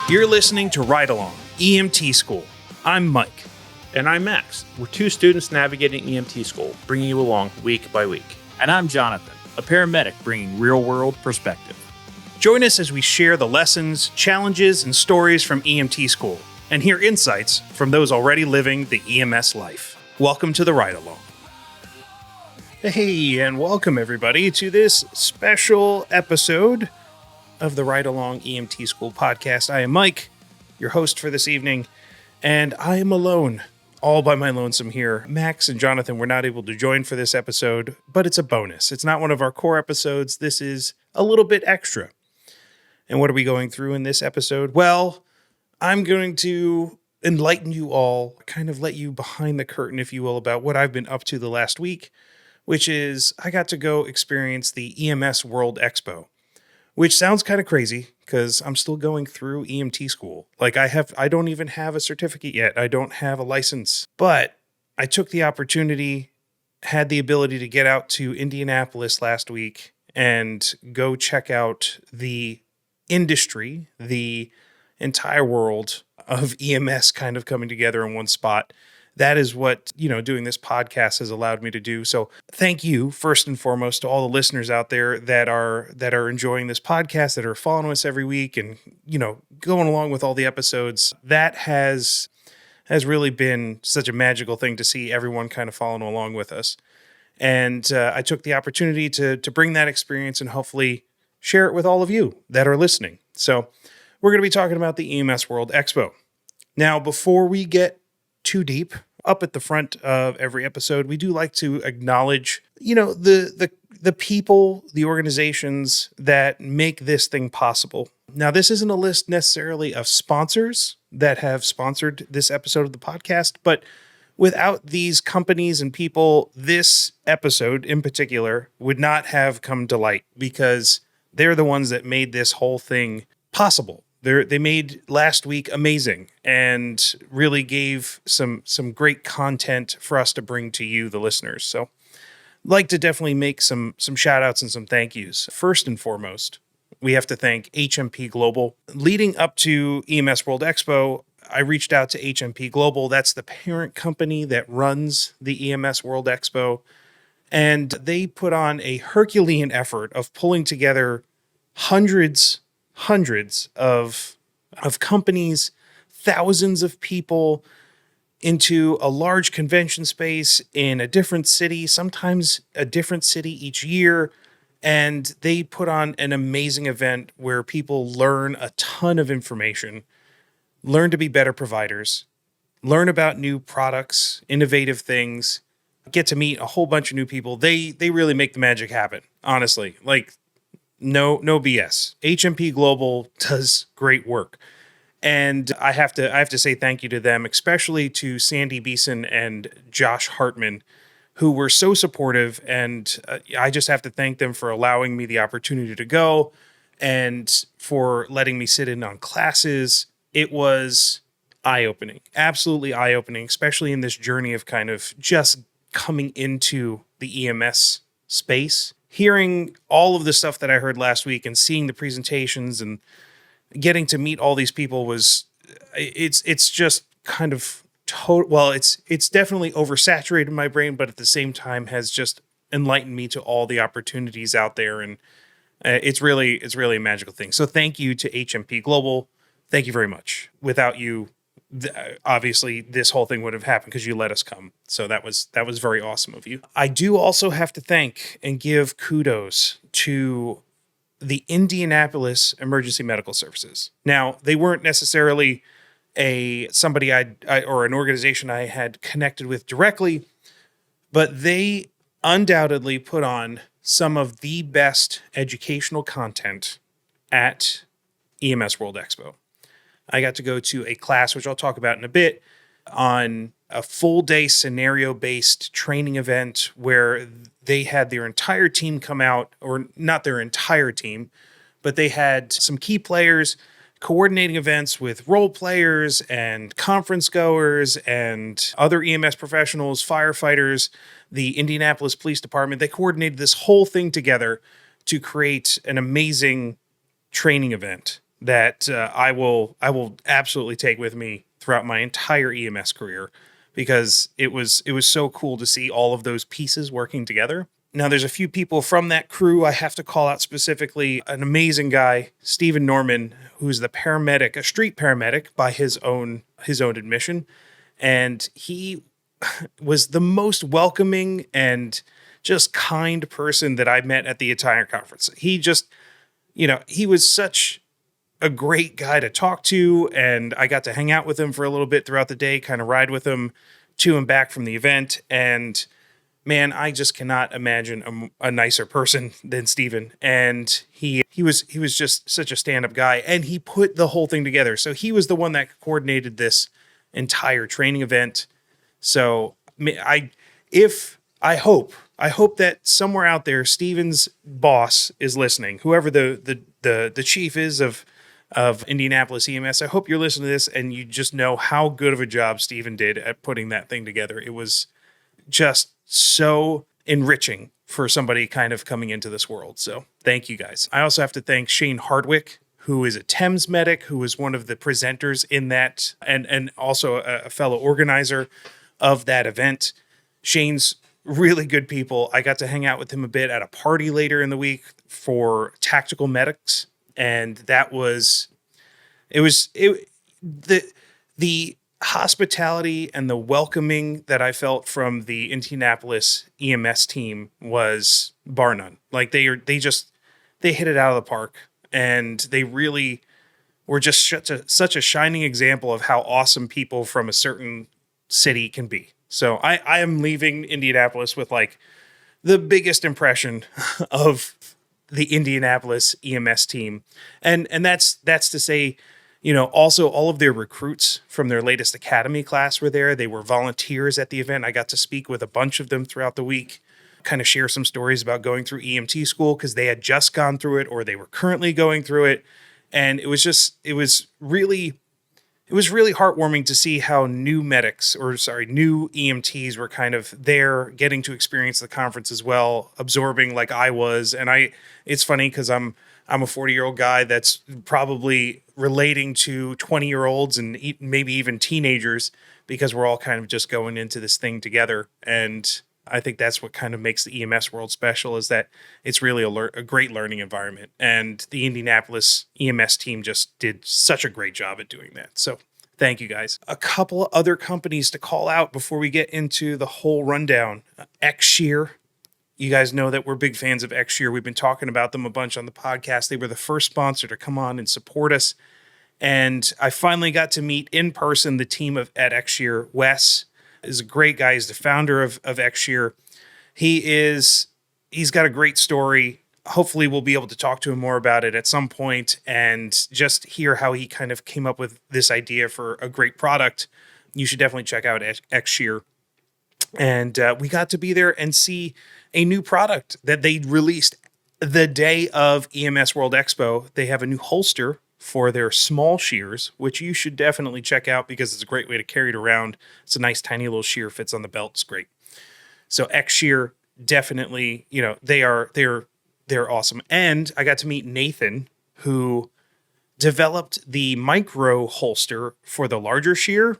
You're listening to Ride Along, EMT School. I'm Mike. And I'm Max. We're two students navigating EMT school, bringing you along week by week. And I'm Jonathan, a paramedic bringing real-world perspective. Join us as we share the lessons, challenges, and stories from EMT school, and hear insights from those already living the EMS life. Welcome to the Ride Along. Hey, and welcome everybody to this special episode of the Ride Along EMT School podcast. I am Mike, your host for this evening, and I am alone, all by my lonesome here. Max and Jonathan were not able to join for this episode, but it's a bonus. It's not one of our core episodes. This is a little bit extra. And what are we going through in this episode? Well, I'm going to enlighten you all, kind of let you behind the curtain, if you will, about what I've been up to the last week, which is I got to go experience the EMS World Expo. Which sounds kind of crazy because I'm still going through EMT school. I don't even have a certificate yet. I don't have a license. But I took the opportunity, had the ability to get out to Indianapolis last week and go check out the industry, the entire world of EMS kind of coming together in one spot. That is what, doing this podcast has allowed me to do. So thank you, first and foremost, to all the listeners out there that are enjoying this podcast, that are following us every week and, going along with all the episodes. That has really been such a magical thing to see everyone kind of following along with us. And I took the opportunity to bring that experience and hopefully share it with all of you that are listening. So we're going to be talking about the EMS World Expo. Now, before we get too deep, up at the front of every episode, we do like to acknowledge, the people, the organizations that make this thing possible. Now, this isn't a list necessarily of sponsors that have sponsored this episode of the podcast, but without these companies and people, this episode in particular would not have come to light because they're the ones that made this whole thing possible. They made last week amazing and really gave some great content for us to bring to you, the listeners. So I'd like to definitely make some shout outs and some thank yous. First and foremost, we have to thank HMP Global. Leading up to EMS World Expo, I reached out to HMP Global. That's the parent company that runs the EMS World Expo. And they put on a Herculean effort of pulling together hundreds of companies, thousands of people into a large convention space in a different city, sometimes a different city each year. And they put on an amazing event where people learn a ton of information, learn to be better providers, learn about new products, innovative things, get to meet a whole bunch of new people. They really make the magic happen, honestly. No BS. HMP Global does great work. And I have to say thank you to them, especially to Sandy Beeson and Josh Hartman, who were so supportive. And I just have to thank them for allowing me the opportunity to go and for letting me sit in on classes. It was eye-opening, absolutely eye-opening, especially in this journey of kind of just coming into the EMS space. Hearing all of the stuff that I heard last week and seeing the presentations and getting to meet all these people it's just kind of it's definitely oversaturated my brain, but at the same time has just enlightened me to all the opportunities out there. And it's really a magical thing. So thank you to HMP Global. Thank you very much. Without you, obviously this whole thing would have happened because you let us come. So that was very awesome of you. I do also have to thank and give kudos to the Indianapolis Emergency Medical Services. Now, they weren't necessarily somebody I or an organization I had connected with directly, but they undoubtedly put on some of the best educational content at EMS World Expo. I got to go to a class, which I'll talk about in a bit, on a full day scenario-based training event where they had their entire team come out, or not their entire team, but they had some key players coordinating events with role players and conference goers and other EMS professionals, firefighters, the Indianapolis Police Department. They coordinated this whole thing together to create an amazing training event that I will absolutely take with me throughout my entire EMS career, because it was so cool to see all of those pieces working together. Now, there's a few people from that crew I have to call out specifically. An amazing guy, Stephen Norman, who's the paramedic, a street paramedic by his own admission. And he was the most welcoming and just kind person that I met at the entire conference. He just, he was such a great guy to talk to, and I got to hang out with him for a little bit throughout the day, kind of ride with him to and back from the event. And man, I just cannot imagine a nicer person than Steven. And he was just such a stand-up guy, and he put the whole thing together. So he was the one that coordinated this entire training event. So I hope that somewhere out there, Steven's boss is listening, whoever the chief is of Indianapolis EMS. I hope you're listening to this and you just know how good of a job Steven did at putting that thing together. It was just so enriching for somebody kind of coming into this world. So thank you guys. I also have to thank Shane Hardwick, who is a TEMS medic, who was one of the presenters in that, and also a fellow organizer of that event. Shane's really good people. I got to hang out with him a bit at a party later in the week for tactical medics. And that was the hospitality and the welcoming that I felt from the Indianapolis EMS team was bar none. Like they hit it out of the park, and they really were just such a shining example of how awesome people from a certain city can be. So I am leaving Indianapolis with like the biggest impression of the Indianapolis EMS team. And that's to say, also all of their recruits from their latest academy class were there. They were volunteers at the event. I got to speak with a bunch of them throughout the week, kind of share some stories about going through EMT school because they had just gone through it or they were currently going through it. And it was really heartwarming to see how new EMTs were kind of there, getting to experience the conference as well, absorbing like I was. And it's funny because I'm a 40-year-old guy that's probably relating to 20-year-olds and maybe even teenagers, because we're all kind of just going into this thing together. And I think that's what kind of makes the EMS world special, is that it's really a great learning environment. And the Indianapolis EMS team just did such a great job at doing that. So thank you guys. A couple of other companies to call out before we get into the whole rundown. xShear. You guys know that we're big fans of xShear. We've been talking about them a bunch on the podcast. They were the first sponsor to come on and support us. And I finally got to meet in person the team at xShear. Wes is a great guy. He's the founder of xShear. He's got a great story. Hopefully we'll be able to talk to him more about it at some point and just hear how he kind of came up with this idea for a great product. You should definitely check out xShear. And we got to be there and see a new product that they released the day of EMS World Expo. They have a new holster for their small shears, which you should definitely check out because it's a great way to carry it around. It's a nice tiny little shear, fits on the belt. It's great. So xShear, definitely, they're awesome. And I got to meet Nathan, who developed the micro holster for the larger shear.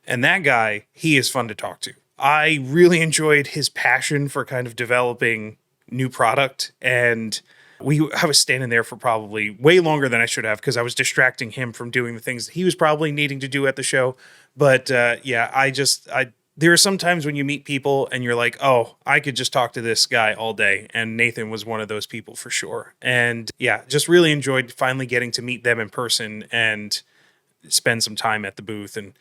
And that guy, he is fun to talk to. I really enjoyed his passion for kind of developing new product. And I was standing there for probably way longer than I should have because I was distracting him from doing the things that he was probably needing to do at the show. But there are some times when you meet people and you're like, oh, I could just talk to this guy all day. And Nathan was one of those people for sure. And yeah, just really enjoyed finally getting to meet them in person and spend some time at the booth and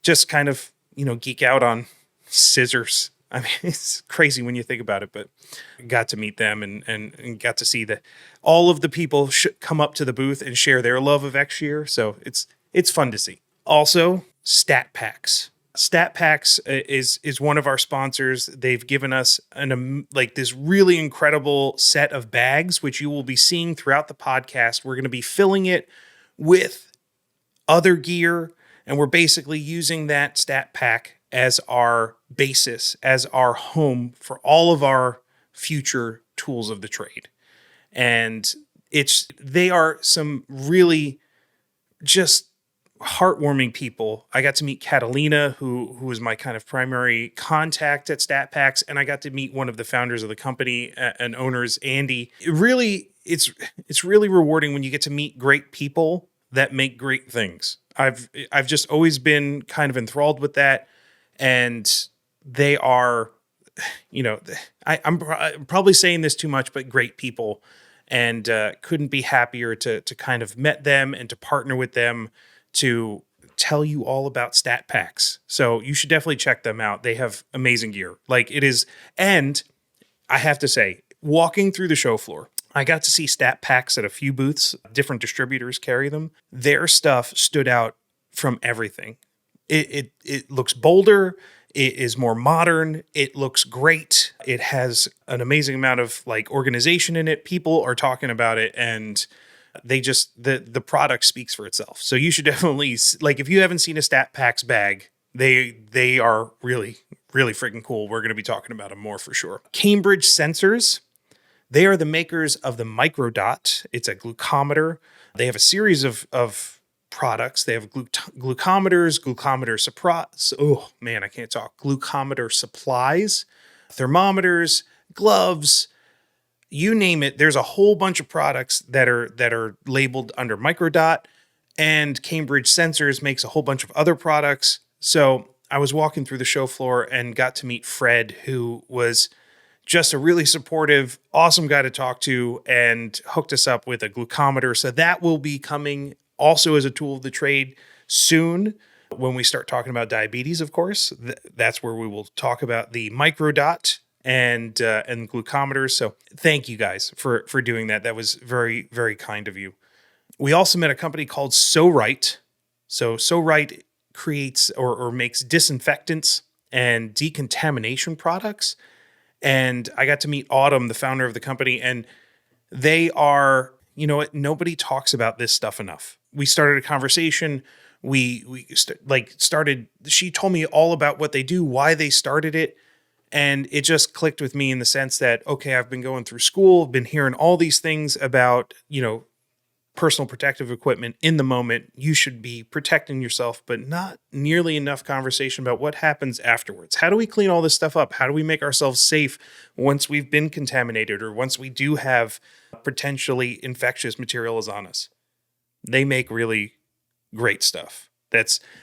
just kind of, geek out on scissors. I mean, it's crazy when you think about it, but got to meet them and got to see all of the people come up to the booth and share their love of xShear. So it's fun to see. Also, StatPacks. StatPacks is one of our sponsors. They've given us this really incredible set of bags, which you will be seeing throughout the podcast. We're going to be filling it with other gear, and we're basically using that StatPack as our basis, as our home for all of our future tools of the trade. And They are some really just heartwarming people. I got to meet Catalina, who was my kind of primary contact at StatPacks, and I got to meet one of the founders of the company and owners, Andy. It's really rewarding when you get to meet great people that make great things. I've just always been kind of enthralled with that, and they are, I'm probably saying this too much, but great people, and couldn't be happier to kind of met them and to partner with them to tell you all about StatPacks. So you should definitely check them out. They have amazing gear. Like it is, and I have to say, walking through the show floor, I got to see StatPacks at a few booths. Different distributors carry them. Their stuff stood out from everything. It looks bolder. It is more modern. It looks great. It has an amazing amount of like organization in it. People are talking about it, and they just the product speaks for itself. So you should definitely, like, if you haven't seen a StatPacks bag, they are really, really freaking cool. We're going to be talking about them more for sure. Cambridge Sensors. They are the makers of the Microdot. It's a glucometer. They have a series of products. They have glucometers, glucometer supplies, thermometers, gloves, you name it. There's a whole bunch of products that are labeled under Microdot, and Cambridge Sensors makes a whole bunch of other products. So I was walking through the show floor and got to meet Fred, who was just a really supportive, awesome guy to talk to, and hooked us up with a glucometer. So that will be coming also as a tool of the trade soon when we start talking about diabetes, of course. That's where we will talk about the Microdot and glucometers. So thank you guys for doing that. That was very, very kind of you. We also met a company called SoRite. So SoRite creates or makes disinfectants and decontamination products. And I got to meet Autumn, the founder of the company, and they are, nobody talks about this stuff enough. We started a conversation. She told me all about what they do, why they started it. And it just clicked with me in the sense that, okay, I've been going through school, been hearing all these things about, personal protective equipment in the moment. You should be protecting yourself, but not nearly enough conversation about what happens afterwards. How do we clean all this stuff up? How do we make ourselves safe once we've been contaminated or once we do have potentially infectious materials on us? They make really great stuff.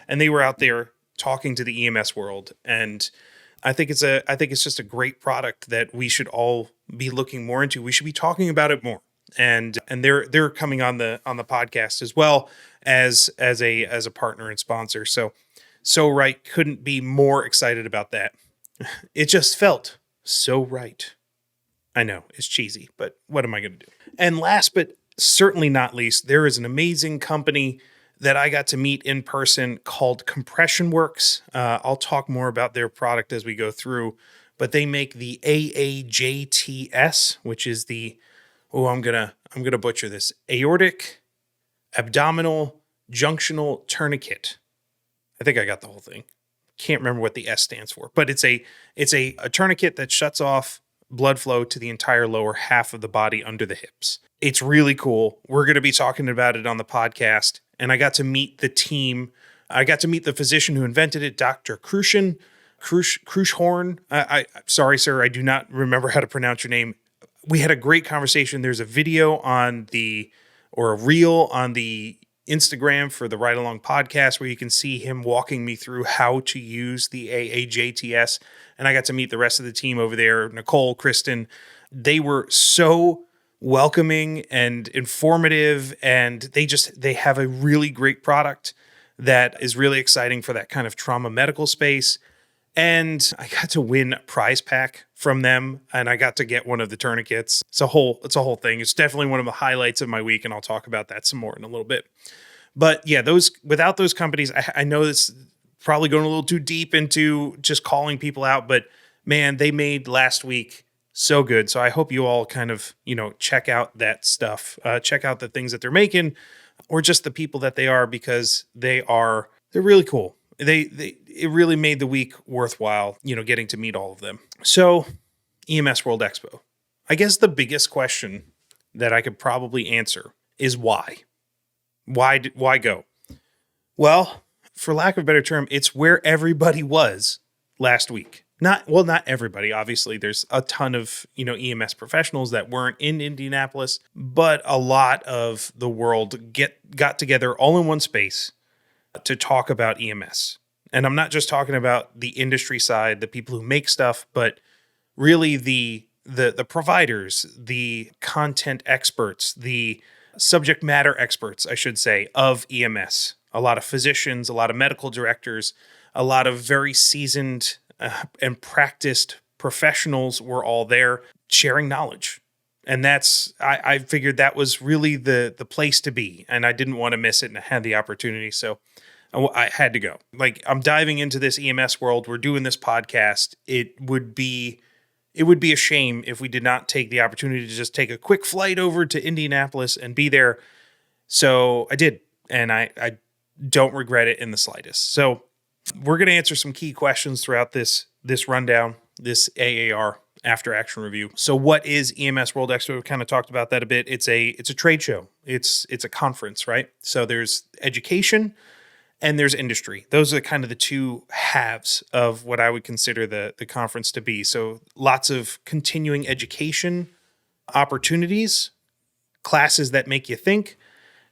And they were out there talking to the EMS world, and I think it's just a great product that we should all be looking more into. We should be talking about it more. And they're coming on the podcast as well as a partner and sponsor. So right, couldn't be more excited about that. It just felt so right. I know it's cheesy, but what am I going to do? And last but certainly not least, there is an amazing company that I got to meet in person called Compression Works. I'll talk more about their product as we go through, but they make the AAJT-S, which is the, I'm gonna butcher this, aortic abdominal junctional tourniquet. I think I got the whole thing. Can't remember what the S stands for, but it's a tourniquet that shuts off blood flow to the entire lower half of the body under the hips. It's really cool. We're going to be talking about it on the podcast. And I got to meet the team. I got to meet the physician who invented it, Dr. Krushorn. Sorry, sir, I do not remember how to pronounce your name. We had a great conversation. There's a video a reel on the Instagram for the Ride Along podcast where you can see him walking me through how to use the AAJT-S. And I got to meet the rest of the team over there, Nicole, Kristen. They were so welcoming and informative, and they have a really great product that is really exciting for that kind of trauma medical space. And I got to win a prize pack from them, and I got to get one of the tourniquets. It's a whole thing. It's definitely one of the highlights of my week, and I'll talk about that some more in a little bit. But yeah, without those companies, I know this probably going a little too deep into just calling people out, but man, they made last week so good. So I hope you all kind of, check out that stuff, check out the things that they're making, or just the people that they are, because they're really cool. It really made the week worthwhile, getting to meet all of them. So EMS World Expo. I guess the biggest question that I could probably answer is why. Why go? Well, for lack of a better term, it's where everybody was last week. Not everybody. Obviously, there's a ton of, EMS professionals that weren't in Indianapolis, but a lot of the world got together all in one space to talk about EMS. And I'm not just talking about the industry side, the people who make stuff, but really the providers, the content experts, the subject matter experts, I should say, of EMS. A lot of physicians, a lot of medical directors, a lot of very seasoned and practiced professionals were all there sharing knowledge. And I figured that was really the place to be. And I didn't want to miss it, and I had the opportunity. So I had to go. Like, I'm diving into this EMS world. We're doing this podcast. It would be a shame if we did not take the opportunity to just take a quick flight over to Indianapolis and be there. So I did. And I don't regret it in the slightest. So we're going to answer some key questions throughout this rundown, this AAR, after action review. So what is EMS World Expo? We kind of talked about that a bit. It's a trade show. It's a conference, right? So there's education and there's industry. Those are kind of the two halves of what I would consider the conference to be. So lots of continuing education opportunities, classes that make you think,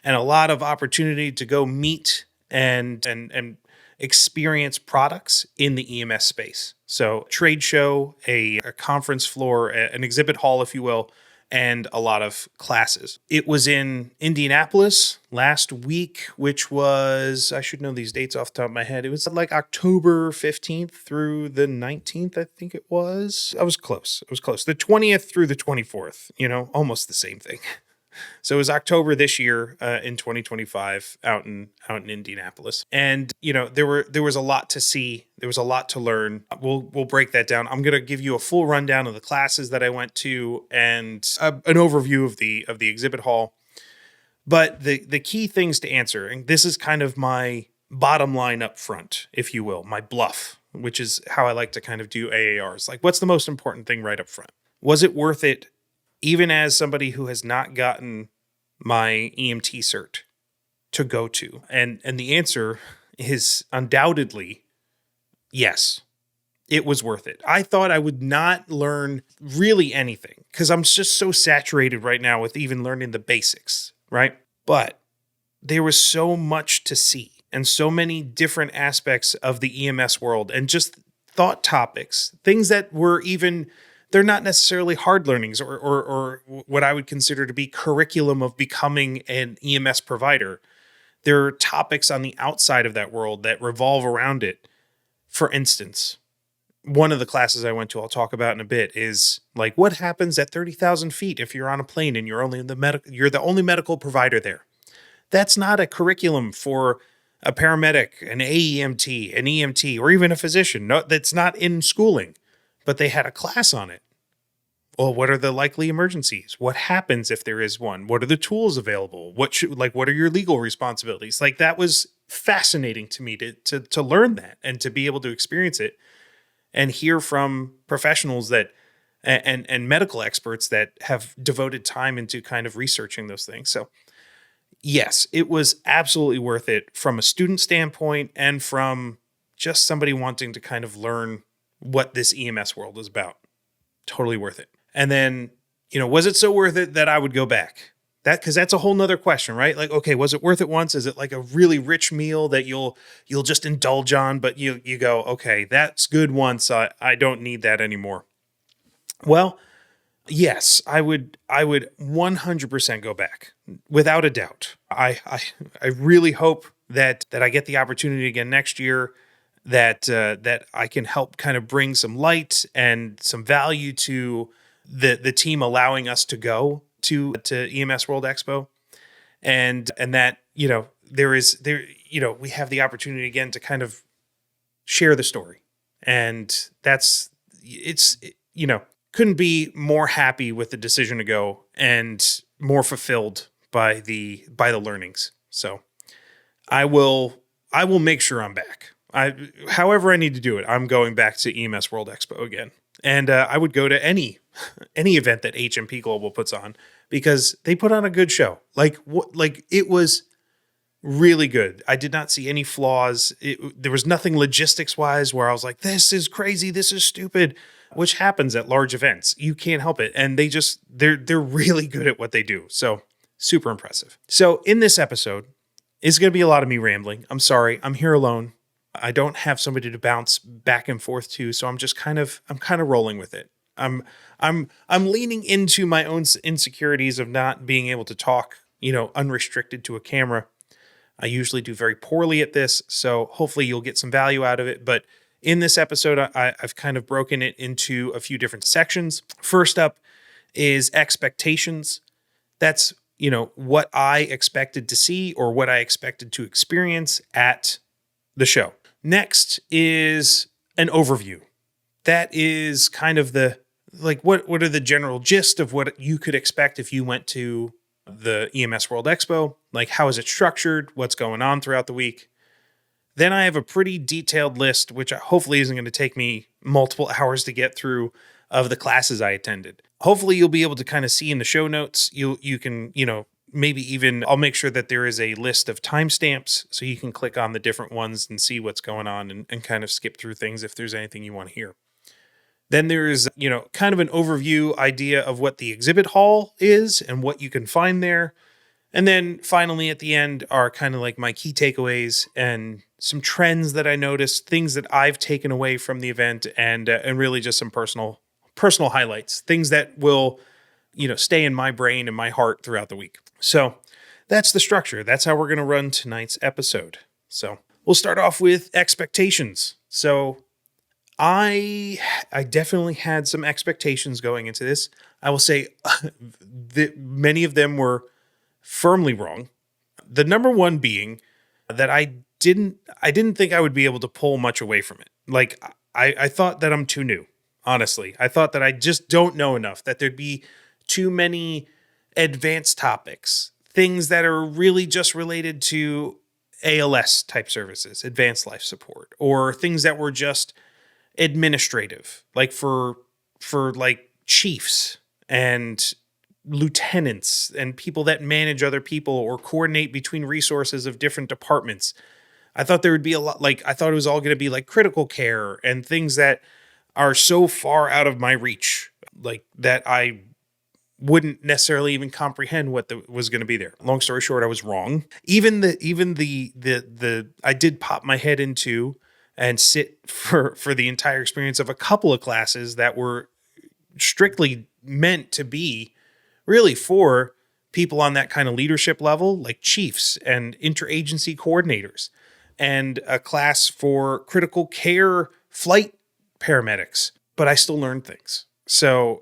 and a lot of opportunity to go meet and experience products in the EMS space. So trade show, a conference floor, an exhibit hall, if you will, and a lot of classes. It was in Indianapolis last week, which was, I should know these dates off the top of my head. It was like October 15th through the 19th, I think it was. I was close. The 20th through the 24th, almost the same thing. So it was October this year in 2025 out in Indianapolis. And, there was a lot to see. There was a lot to learn. We'll break that down. I'm going to give you a full rundown of the classes that I went to and an overview of the exhibit hall. But the key things to answer, and this is kind of my bottom line up front, if you will, my bluff, which is how I like to kind of do AARs. Like, what's the most important thing right up front? Was it worth it? Even as somebody who has not gotten my EMT cert to go to? And the answer is undoubtedly yes, it was worth it. I thought I would not learn really anything because I'm just so saturated right now with even learning the basics, right? But there was so much to see and so many different aspects of the EMS world and just thought topics, things that were even... They're not necessarily hard learnings or what I would consider to be curriculum of becoming an EMS provider. There are topics on the outside of that world that revolve around it. For instance, one of the classes I went to, I'll talk about in a bit, is like what happens at 30,000 feet if you're on a plane and you're the only medical provider there. That's not a curriculum for a paramedic, an AEMT, an EMT, or even a physician. No, that's not in schooling. But they had a class on it. Well, what are the likely emergencies? What happens if there is one? What are the tools available? What are your legal responsibilities? Like, that was fascinating to me to learn that and to be able to experience it and hear from professionals that and medical experts that have devoted time into kind of researching those things. So yes, it was absolutely worth it from a student standpoint and from just somebody wanting to kind of learn what this EMS world is about. Totally worth it. And then, was it so worth it that I would go back? Because that's a whole nother question, right? Like, okay, was it worth it once? Is it like a really rich meal that you'll just indulge on, but you go, okay, that's good once. I don't need that anymore. Well, yes, I would 100% go back without a doubt. I really hope that I get the opportunity again next year. That I can help kind of bring some light and some value to the team allowing us to go to EMS World Expo, and that we have the opportunity again to kind of share the story, and couldn't be more happy with the decision to go and more fulfilled by the learnings. So I will make sure I'm back. However I need to do it, I'm going back to EMS World Expo again. And I would go to any event that HMP Global puts on, because they put on a good show. Like it was really good. I did not see any flaws. There was nothing logistics wise where I was like, this is crazy, this is stupid, which happens at large events. You can't help it. And they're really good at what they do. So super impressive. So in this episode, it's going to be a lot of me rambling. I'm sorry. I'm here alone. I don't have somebody to bounce back and forth to. So I'm kind of rolling with it. I'm leaning into my own insecurities of not being able to talk, unrestricted to a camera. I usually do very poorly at this, so hopefully you'll get some value out of it. But in this episode, I've kind of broken it into a few different sections. First up is expectations. That's, what I expected to see or what I expected to experience at the show. Next is an overview. That is kind of what are the general gist of what you could expect if you went to the EMS World Expo, like how is it structured, what's going on throughout the week. Then I have a pretty detailed list, which hopefully isn't going to take me multiple hours to get through, of the classes I attended. Hopefully you'll be able to kind of see in the show notes, you can, maybe even I'll make sure that there is a list of timestamps so you can click on the different ones and see what's going on and kind of skip through things if there's anything you want to hear. Then there's, kind of an overview idea of what the exhibit hall is and what you can find there. And then finally at the end are kind of like my key takeaways and some trends that I noticed, things that I've taken away from the event, and really just some personal highlights, things that will, stay in my brain and my heart throughout the week. So that's the structure. That's how we're going to run tonight's episode. So we'll start off with expectations. So I definitely had some expectations going into this. I will say that many of them were firmly wrong. The number one being that I didn't think I would be able to pull much away from it. Like I thought that I'm too new, honestly. I thought that I just don't know enough, that there'd be too many advanced topics, things that are really just related to ALS type services, advanced life support, or things that were just administrative, like for like chiefs and lieutenants and people that manage other people or coordinate between resources of different departments. I thought there would be a lot, I thought it was all going to be like critical care and things that are so far out of my reach, like that I wouldn't necessarily even comprehend what was going to be there. Long story short, I was wrong. Even the I did pop my head into and sit for the entire experience of a couple of classes that were strictly meant to be really for people on that kind of leadership level, like chiefs and interagency coordinators, and a class for critical care flight paramedics. But I still learned things. So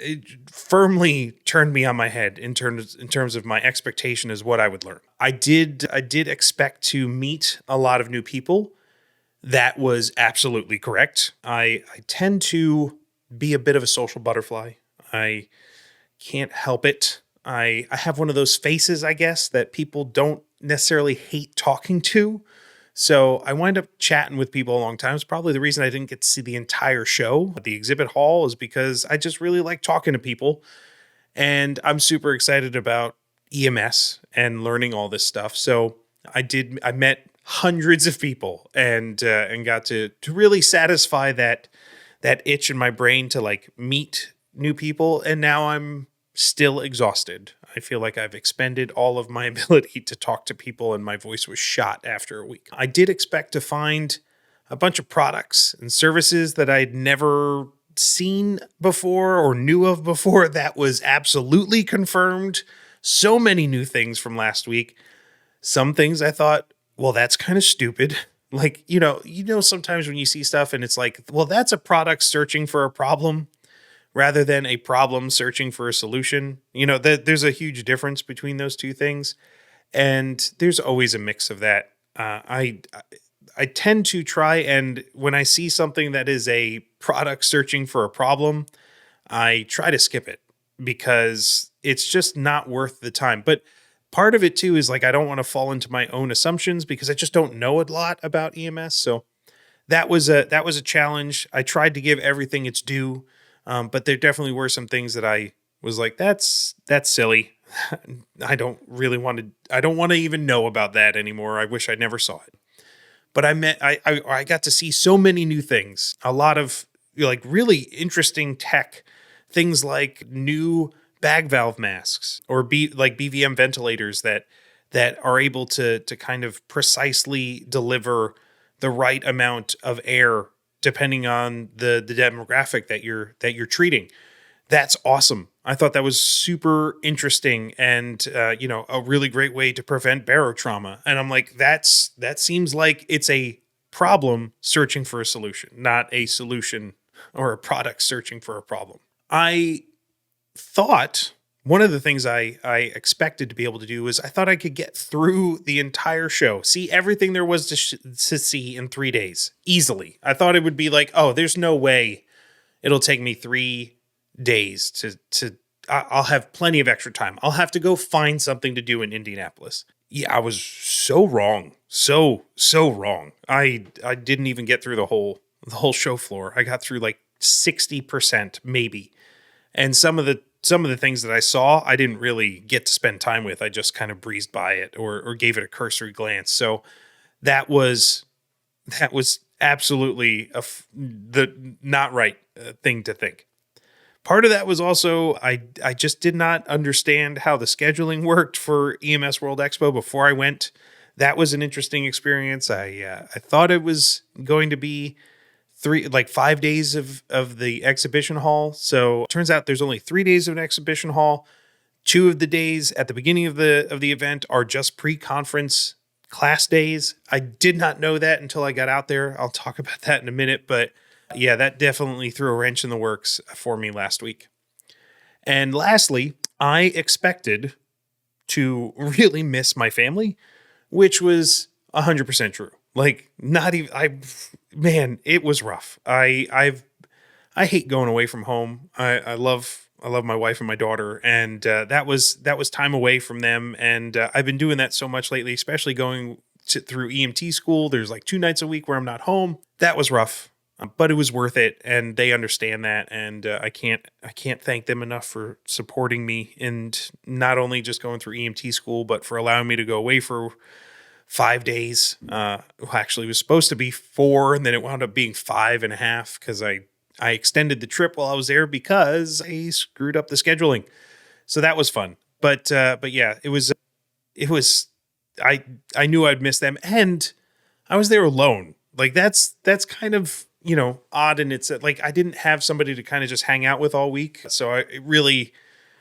it firmly turned me on my head in terms of my expectation as what I would learn. I did expect to meet a lot of new people. That was absolutely correct. I tend to be a bit of a social butterfly. I can't help it. I have one of those faces, I guess, that people don't necessarily hate talking to. So I wind up chatting with people a long time. It's probably the reason I didn't get to see the entire show at the exhibit hall, is because I just really like talking to people. And I'm super excited about EMS and learning all this stuff. So I met hundreds of people and got to really satisfy that itch in my brain to like meet new people. And now I'm still exhausted. I feel like I've expended all of my ability to talk to people and my voice was shot after a week. I did expect to find a bunch of products and services that I'd never seen before or knew of before. That was absolutely confirmed. So many new things from last week. Some things I thought, well, that's kind of stupid. Like, sometimes when you see stuff and it's like, well, that's a product searching for a problem rather than a problem searching for a solution. There's a huge difference between those two things. And there's always a mix of that. I tend to try, and when I see something that is a product searching for a problem, I try to skip it because it's just not worth the time. But part of it too is like, I don't want to fall into my own assumptions because I just don't know a lot about EMS. So that was a challenge. I tried to give everything its due. But there definitely were some things that I was like, that's silly. I don't want to even know about that anymore. I wish I never saw it. But I got to see so many new things, a lot of like really interesting tech, things like new bag valve masks or BVM ventilators that are able to kind of precisely deliver the right amount of air depending on the demographic that you're treating. That's awesome. I thought that was super interesting and, a really great way to prevent barotrauma. And I'm like, that seems like it's a problem searching for a solution, not a solution or a product searching for a problem. I thought one of the things I expected to be able to do is I thought I could get through the entire show, see everything there was to see in 3 days easily. I thought it would be like, oh, there's no way it'll take me 3 days I'll have plenty of extra time. I'll have to go find something to do in Indianapolis. Yeah, I was so wrong. So wrong. I didn't even get through the whole show floor. I got through like 60% maybe. And some of the things that I saw, I didn't really get to spend time with. I just kind of breezed by it or gave it a cursory glance. So that was absolutely the not right thing to think. Part of that was also I just did not understand how the scheduling worked for EMS World Expo before I went. That was an interesting experience. I thought it was going to be 5 days of the exhibition hall. So it turns out there's only 3 days of an exhibition hall. 2 of the days at the beginning of the event are just pre-conference class days. I did not know that until I got out there. I'll talk about that in a minute, but yeah, that definitely threw a wrench in the works for me last week. And lastly, I expected to really miss my family, which was 100% true. Like, not even, it was rough. I hate going away from home. I love my wife and my daughter, and that was time away from them. And I've been doing that so much lately, especially going through EMT school. There's like 2 nights a week where I'm not home. That was rough. But it was worth it, and they understand that, and I can't thank them enough for supporting me, and not only just going through EMT school, but for allowing me to go away for 5 days. Actually, it was supposed to be 4, and then it wound up being 5.5 because I extended the trip while I was there because I screwed up the scheduling. So that was fun, but yeah, it was. I knew I'd miss them, and I was there alone. Like that's kind of, odd. And it's like, I didn't have somebody to kind of just hang out with all week. So it really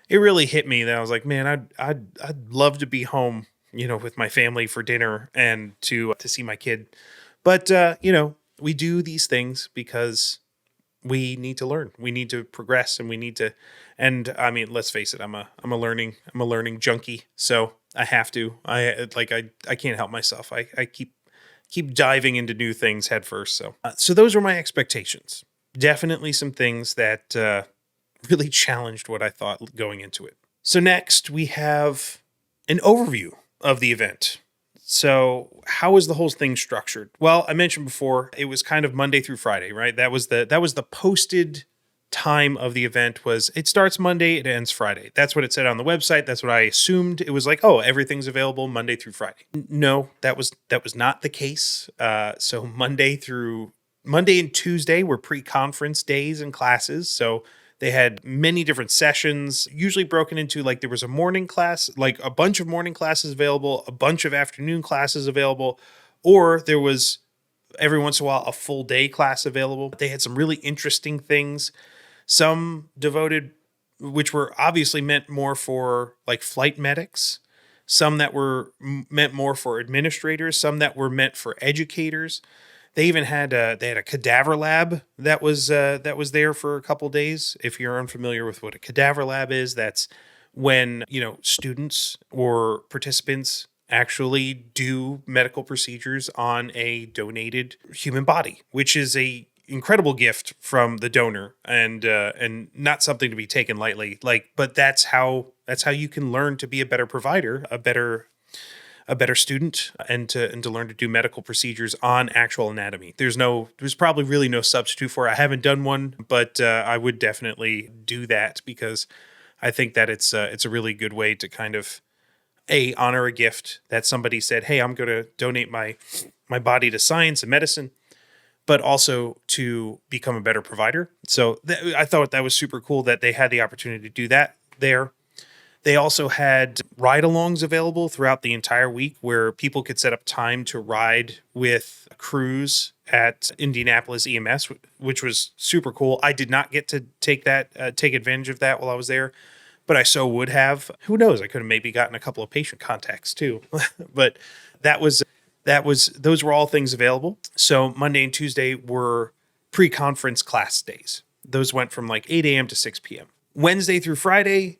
hit me that I was like, man, I'd love to be home, with my family for dinner and to see my kid. But, we do these things because we need to learn, we need to progress, and we need to, and I mean, let's face it, I'm a learning junkie. So I have to, I can't help myself. I keep diving into new things head first. So those were my expectations. Definitely some things that really challenged what I thought going into it. So next we have an overview of the event. So how is the whole thing structured? Well, I mentioned before, it was kind of Monday through Friday, right? That was the posted time of the event. Was it starts Monday, it ends Friday. That's what it said on the website. That's what I assumed. It was like, oh, everything's available Monday through Friday. No, that was not the case. So Monday and Tuesday were pre-conference days and classes. So they had many different sessions, usually broken into, like, there was a morning class, like a bunch of morning classes available, a bunch of afternoon classes available, or there was every once in a while a full day class available. They had some really interesting things. Some devoted, which were obviously meant more for like flight medics, some that were meant more for administrators, some that were meant for educators. They even had a cadaver lab that was there for a couple days. If you're unfamiliar with what a cadaver lab is, that's when, students or participants actually do medical procedures on a donated human body, which is a incredible gift from the donor, and not something to be taken lightly. But that's how you can learn to be a better provider, a better student, and to learn to do medical procedures on actual anatomy. There's probably really no substitute for it. I haven't done one, but I would definitely do that because I think that it's a really good way to kind of honor a gift that somebody said, hey, I'm going to donate my body to science and medicine, but also to become a better provider. So I thought that was super cool that they had the opportunity to do that there. They also had ride-alongs available throughout the entire week where people could set up time to ride with crews at Indianapolis EMS, which was super cool. I did not get to take advantage of that while I was there, but I so would have. Who knows? I could have maybe gotten a couple of patient contacts too. But those were all things available. So Monday and Tuesday were pre-conference class days. Those went from like 8 a.m. to 6 p.m. Wednesday through Friday,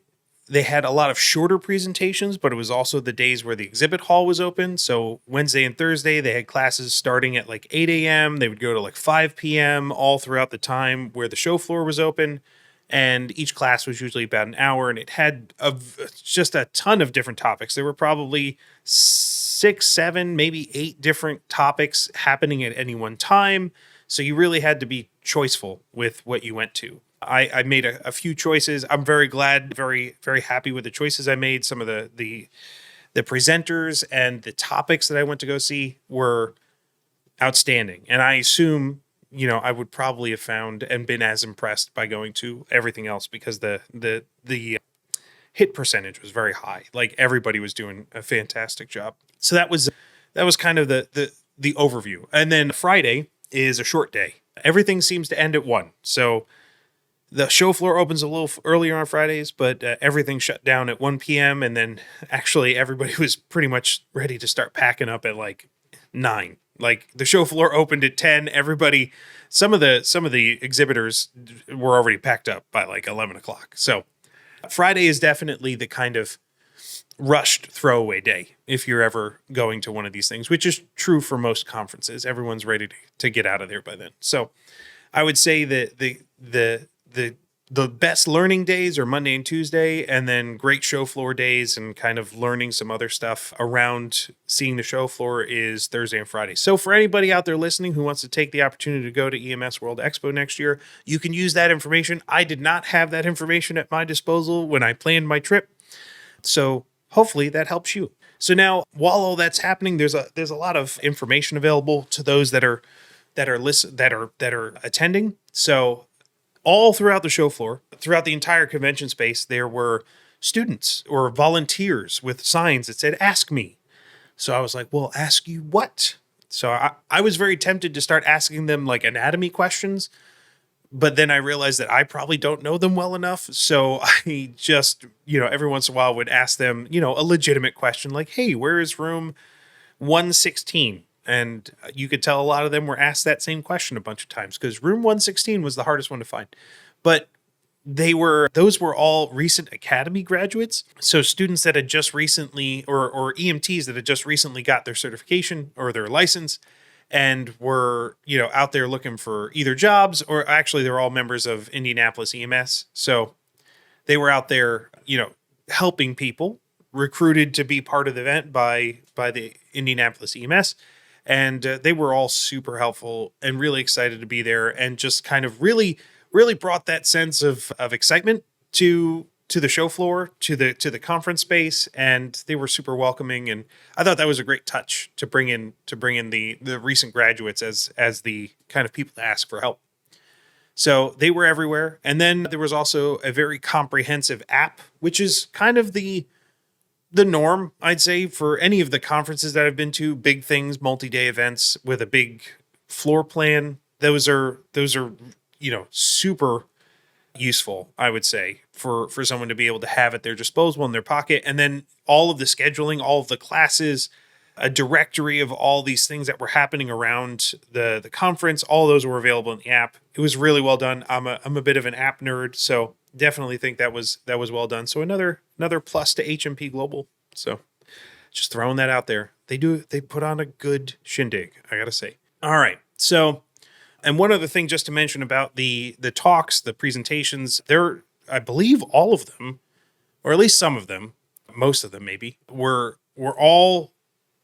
they had a lot of shorter presentations, but it was also the days where the exhibit hall was open. So Wednesday and Thursday, they had classes starting at like 8 a.m. They would go to like 5 p.m. all throughout the time where the show floor was open. And each class was usually about an hour, and it had just a ton of different topics. There were probably 6, 7, maybe 8 different topics happening at any one time. So you really had to be choiceful with what you went to. I made a few choices. I'm very glad, very, very happy with the choices I made. Some of the presenters and the topics that I went to go see were outstanding. And I assume, I would probably have found and been as impressed by going to everything else because the hit percentage was very high. Like everybody was doing a fantastic job. So that was kind of the overview. And then Friday is a short day. Everything seems to end at 1. So the show floor opens a little earlier on Fridays, but everything shut down at 1 p.m. And then actually everybody was pretty much ready to start packing up at like 9. Like the show floor opened at 10. Everybody, some of the exhibitors were already packed up by like 11 o'clock. So Friday is definitely the kind of rushed throwaway day if you're ever going to one of these things, which is true for most conferences. Everyone's ready to get out of there by then. So I would say that the best learning days are Monday and Tuesday, and then great show floor days and kind of learning some other stuff around seeing the show floor is Thursday and Friday. So for anybody out there listening who wants to take the opportunity to go to EMS World Expo next year, you can use that information. I did not have that information at my disposal when I planned my trip. So hopefully that helps you. So now, while all that's happening, there's a lot of information available to those that are attending. So all throughout the show floor, throughout the entire convention space, there were students or volunteers with signs that said, "Ask me." So I was like, well, ask you what? So I was very tempted to start asking them like anatomy questions, but then I realized that I probably don't know them well enough. So I just, every once in a while would ask them, a legitimate question like, hey, where is room 116? And you could tell a lot of them were asked that same question a bunch of times because room 116 was the hardest one to find. But those were all recent academy graduates. So students that had just recently, or EMTs that had just recently got their certification or their license and were, out there looking for either jobs or actually they're all members of Indianapolis EMS. So they were out there, helping people, recruited to be part of the event by the Indianapolis EMS. And they were all super helpful and really excited to be there and just kind of really, really brought that sense of excitement to the show floor, to the conference space. And they were super welcoming. And I thought that was a great touch to bring in the recent graduates as the kind of people to ask for help. So they were everywhere. And then there was also a very comprehensive app, which is kind of the norm, I'd say, for any of the conferences that I've been to, big things, multi-day events with a big floor plan. Those are, super useful, I would say, for someone to be able to have at their disposal in their pocket. And then all of the scheduling, all of the classes, a directory of all these things that were happening around the conference, all those were available in the app. It was really well done. I'm a bit of an app nerd, so definitely think that was well done. So another plus to HMP Global. So just throwing that out there. They put on a good shindig, I gotta say. All right. So, and one other thing just to mention about the talks, the presentations, I believe all of them, or at least some of them, most of them maybe, were all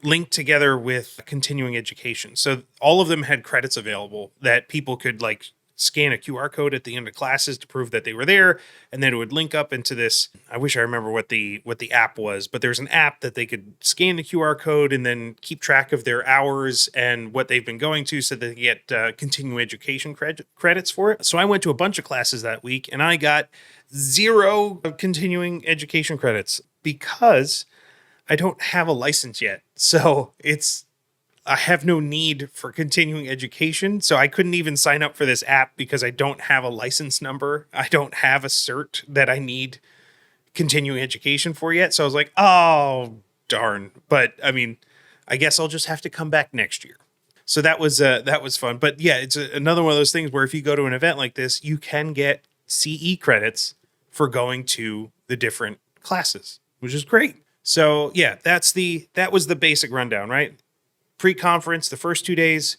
linked together with continuing education. So all of them had credits available that people could like scan a QR code at the end of classes to prove that they were there, and then it would link up into this. I wish I remember what the app was, but there's an app that they could scan the QR code and then keep track of their hours and what they've been going to, so that they get continuing education credits for it. So I went to a bunch of classes that week, and I got 0 continuing education credits because I don't have a license yet. So I have no need for continuing education. So I couldn't even sign up for this app because I don't have a license number. I don't have a cert that I need continuing education for yet. So I was like, oh, darn. But I mean, I guess I'll just have to come back next year. So that was fun. But yeah, it's another one of those things where if you go to an event like this, you can get CE credits for going to the different classes, which is great. So yeah, that was the basic rundown, right? Pre-conference, the first 2 days,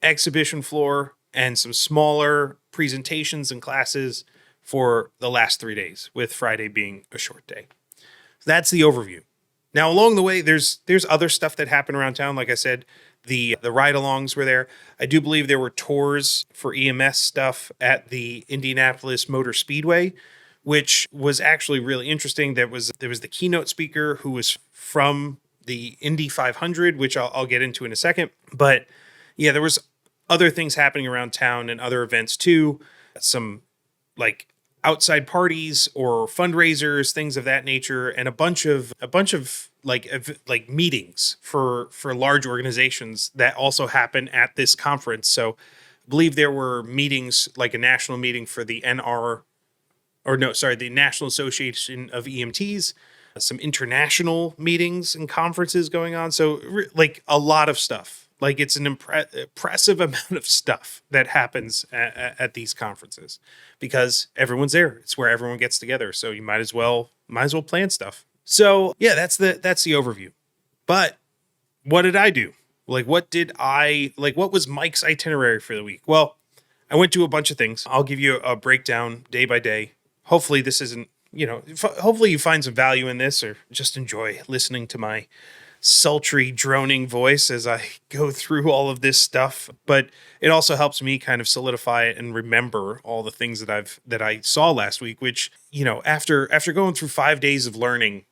exhibition floor, and some smaller presentations and classes for the last 3 days, with Friday being a short day. So that's the overview. Now, along the way, there's other stuff that happened around town. Like I said, the ride-alongs were there. I do believe there were tours for EMS stuff at the Indianapolis Motor Speedway, which was actually really interesting. There was the keynote speaker who was from the Indy 500, which I'll get into in a second. But yeah, there was other things happening around town and other events too. Some like outside parties or fundraisers, things of that nature, and a bunch of like meetings for large organizations that also happen at this conference. So I believe there were meetings, like a national meeting for the the National Association of EMTs, some international meetings and conferences going on. So like a lot of stuff. Like it's an impressive amount of stuff that happens at these conferences because everyone's there. It's where everyone gets together. So you might as well plan stuff. So yeah, that's the overview. But what did I do? What was Mike's itinerary for the week? Well, I went to a bunch of things. I'll give you a breakdown day by day. Hopefully this isn't, hopefully you find some value in this or just enjoy listening to my sultry droning voice as I go through all of this stuff. But it also helps me kind of solidify it and remember all the things that I saw last week, which, after going through 5 days of learning,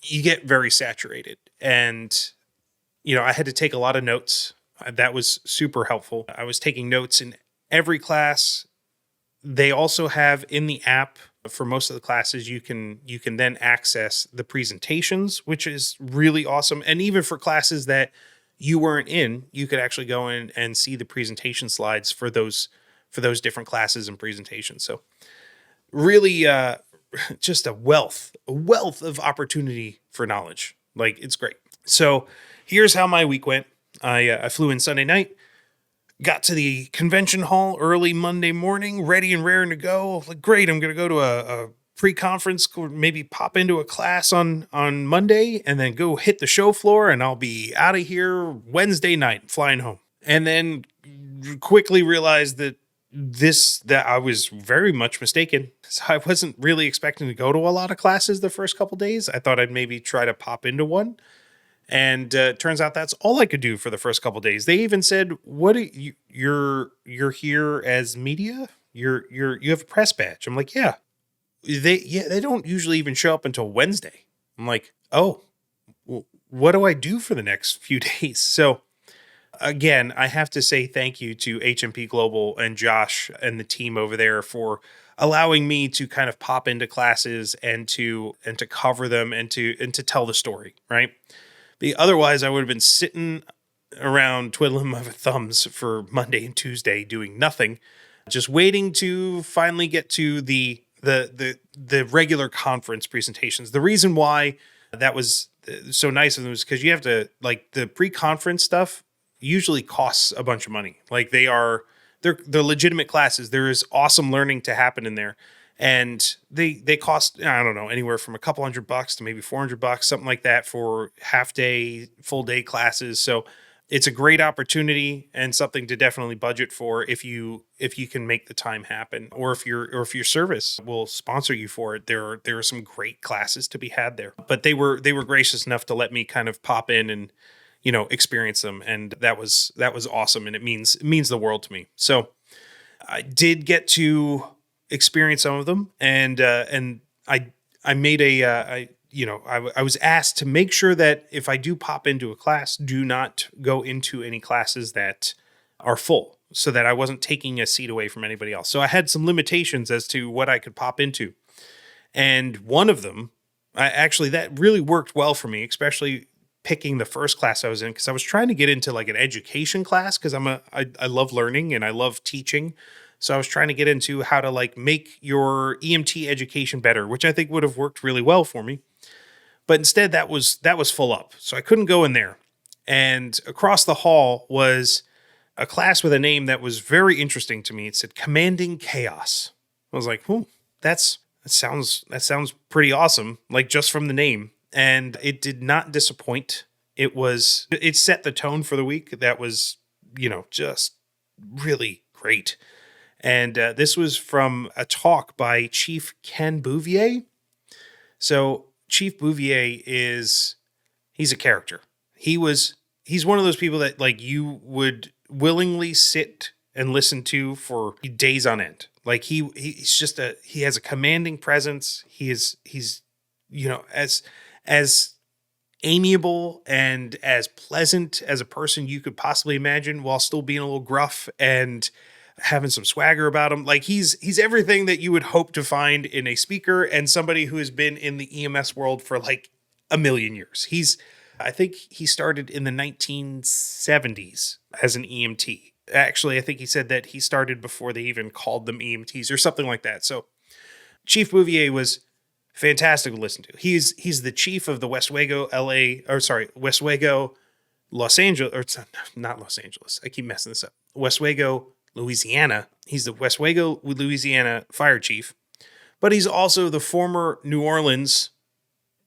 you get very saturated. And, I had to take a lot of notes. That was super helpful. I was taking notes in every class. They also have in the app, for most of the classes, you can then access the presentations, which is really awesome. And even for classes that you weren't in, you could actually go in and see the presentation slides for those different classes and presentations. So really just a wealth of opportunity for knowledge. Like, it's great. So here's how my week went. I flew in Sunday night. Got to the convention hall early Monday morning, ready and raring to go. Like, great, I'm going to go to a pre-conference, maybe pop into a class on Monday, and then go hit the show floor, and I'll be out of here Wednesday night, flying home. And then quickly realized that I was very much mistaken. So I wasn't really expecting to go to a lot of classes the first couple days. I thought I'd maybe try to pop into one. And turns out that's all I could do for the first couple of days. They even said, "What you're here as media? You have a press badge." I'm like, "Yeah." They don't usually even show up until Wednesday. I'm like, "Oh, what do I do for the next few days?" So again, I have to say thank you to HMP Global and Josh and the team over there for allowing me to kind of pop into classes and to cover them and to tell the story, right? Otherwise, I would have been sitting around twiddling my thumbs for Monday and Tuesday doing nothing, just waiting to finally get to the regular conference presentations. The reason why that was so nice of them was because you have to, like, the pre-conference stuff usually costs a bunch of money. Like, they're legitimate classes. There is awesome learning to happen in there. And they cost, I don't know, anywhere from a couple $100 to maybe $400, something like that, for half day, full day classes. So it's a great opportunity and something to definitely budget for if you can make the time happen, or if your service will sponsor you for it. There are some great classes to be had there. But they were gracious enough to let me kind of pop in and experience them, and that was awesome, and it means the world to me. So I did get to experience some of them, and I made I was asked to make sure that if I do pop into a class, do not go into any classes that are full, so that I wasn't taking a seat away from anybody else. So I had some limitations as to what I could pop into. And one of them, that really worked well for me, especially picking the first class I was in, because I was trying to get into like an education class, because I love learning and I love teaching. So I was trying to get into how to like make your EMT education better, which I think would have worked really well for me. But instead that was full up. So I couldn't go in there. And across the hall was a class with a name that was very interesting to me. It said Commanding Chaos. I was like, that sounds pretty awesome, like just from the name. And it did not disappoint. It set the tone for the week. That was, just really great. And this was from a talk by Chief Ken Bouvier. So Chief Bouvier he's a character. He's one of those people that like you would willingly sit and listen to for days on end. Like he has a commanding presence. He's as amiable and as pleasant as a person you could possibly imagine, while still being a little gruff and having some swagger about him. Like he's everything that you would hope to find in a speaker, and somebody who has been in the EMS world for like a million years. I think he started in the 1970s as an EMT. Actually, I think he said that he started before they even called them EMTs or something like that. So Chief Bouvier was fantastic to listen to. He's the chief of the Westwego, Los Angeles, or it's not Los Angeles. I keep messing this up. Westwego, Louisiana. He's the Westwego, Louisiana fire chief, but he's also the former New Orleans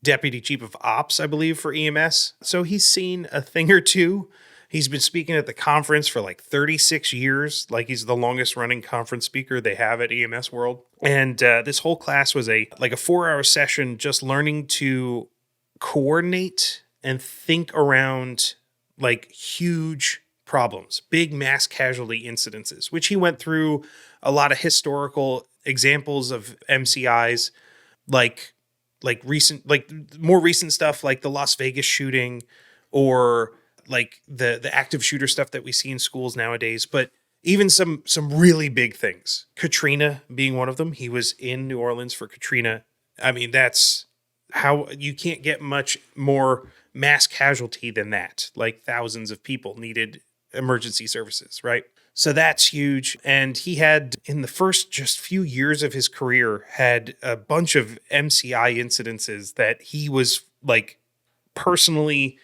deputy chief of ops, I believe, for EMS. So he's seen a thing or two. He's been speaking at the conference for like 36 years. Like he's the longest running conference speaker they have at EMS World. And this whole class was a 4-hour session just learning to coordinate and think around like huge problems, big mass casualty incidences, which he went through a lot of historical examples of MCIs, like more recent stuff like the Las Vegas shooting, or like the active shooter stuff that we see in schools nowadays, but even some really big things. Katrina being one of them. He was in New Orleans for Katrina. I mean, that's how you can't get much more mass casualty than that. Like thousands of people needed emergency services, right? So that's huge. And he had, in the first just few years of his career, had a bunch of MCI incidences that he was like personally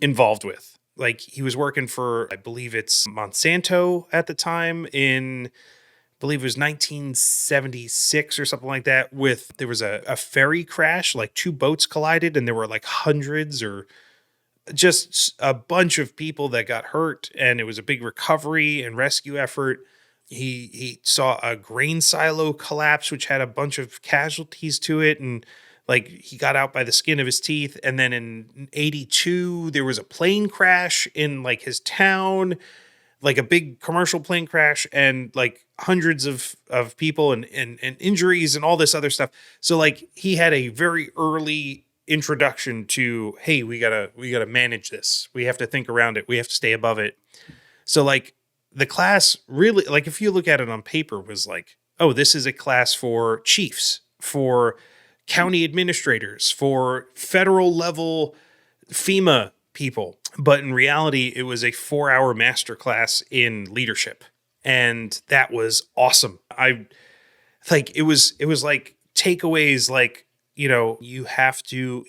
involved with. Like he was working for, I believe it's Monsanto at the time in, I believe it was 1976 or something like that, there was a ferry crash, like two boats collided and there were like hundreds or just a bunch of people that got hurt, and it was a big recovery and rescue effort. He saw a grain silo collapse, which had a bunch of casualties to it, and like he got out by the skin of his teeth. And then in 82, there was a plane crash in like his town, like a big commercial plane crash, and like hundreds of people and injuries and all this other stuff. So like he had a very early introduction to, hey, we gotta manage this. We have to think around it. We have to stay above it. So like the class really, like if you look at it on paper, was like, oh, this is a class for chiefs, for county administrators, for federal level FEMA people. But in reality, it was a 4-hour masterclass in leadership. And that was awesome. It was like takeaways, like, you have to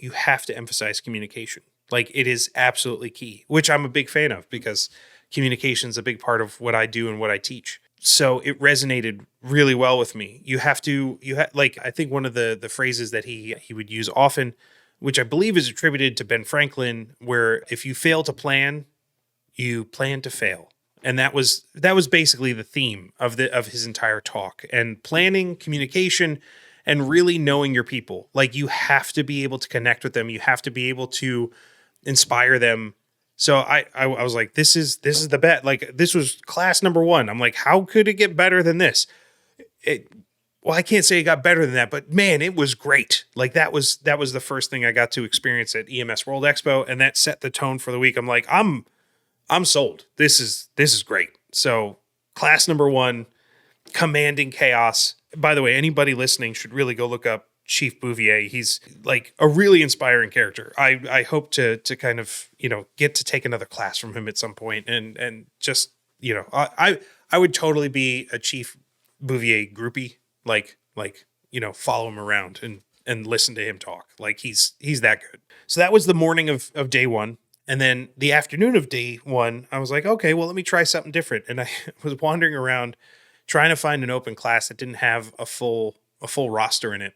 emphasize communication. Like it is absolutely key, which I'm a big fan of because communication is a big part of what I do and what I teach. So it resonated really well with me. I think one of the phrases that he would use often, which I believe is attributed to Ben Franklin, where if you fail to plan, you plan to fail. And that was basically the theme of his entire talk. And planning, communication, and really knowing your people. Like you have to be able to connect with them. You have to be able to inspire them So I was like, this is the bet. Like, this was class number 1. I'm like, how could it get better than this? Well, I can't say it got better than that, but man, it was great. Like, that was the first thing I got to experience at EMS World Expo, and that set the tone for the week. I'm like, I'm sold. This is great. So class number 1, commanding chaos. By the way, anybody listening should really go look up Chief Bouvier. He's like a really inspiring character. I hope to kind of, get to take another class from him at some point, and just, I would totally be a Chief Bouvier groupie, like, follow him around and listen to him talk. Like, he's that good. So that was the morning of day 1. And then the afternoon of day 1, I was like, okay, well, let me try something different. And I was wandering around trying to find an open class that didn't have a full roster in it.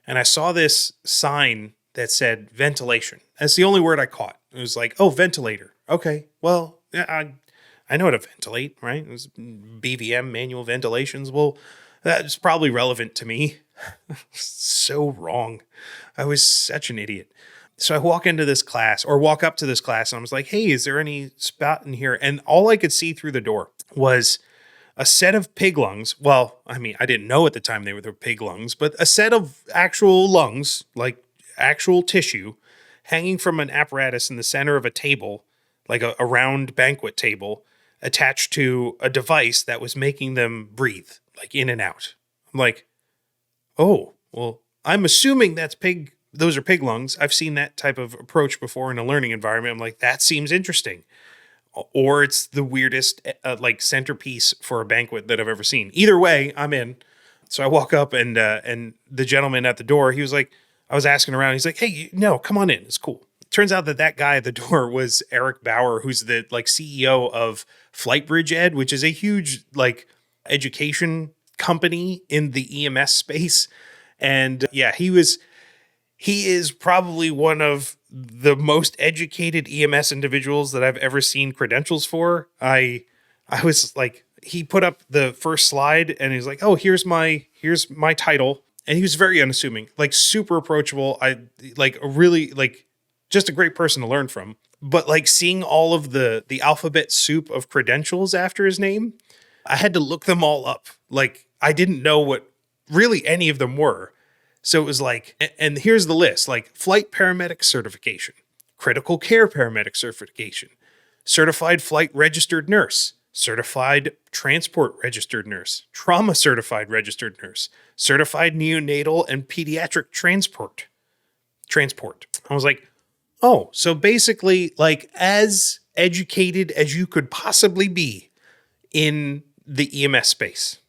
And I saw this sign that said ventilation. That's the only word I caught. It was like, oh, ventilator. Okay, well, yeah, I know how to ventilate, right? It was BVM, manual ventilations. Well, that's probably relevant to me. So wrong. I was such an idiot. So I walk up to this class, and I was like, hey, is there any spot in here? And all I could see through the door was a set of pig lungs. Well, I mean, I didn't know at the time they were pig lungs, but a set of actual lungs, like actual tissue, hanging from an apparatus in the center of a table, like a round banquet table, attached to a device that was making them breathe, like in and out. I'm like, oh, well, I'm assuming those are pig lungs. I've seen that type of approach before in a learning environment. I'm like, that seems interesting. Or it's the weirdest like centerpiece for a banquet that I've ever seen. Either way, I'm in. So I walk up, and the gentleman at the door, he was like, I was asking around. He's like, hey, no, come on in. It's cool. Turns out that guy at the door was Eric Bauer, who's the CEO of FlightBridgeEd, which is a huge education company in the EMS space. And yeah, he is probably one of the most educated EMS individuals that I've ever seen credentials for. I was like, he put up the first slide, and he's like, oh, here's my title. And he was very unassuming, like super approachable. Just a great person to learn from. But seeing all of the alphabet soup of credentials after his name, I had to look them all up. I didn't know what really any of them were. So it was and here's the list, flight paramedic certification, critical care paramedic certification, certified flight registered nurse, certified transport registered nurse, trauma certified registered nurse, certified neonatal and pediatric transport. I was like, oh, so basically as educated as you could possibly be in the EMS space,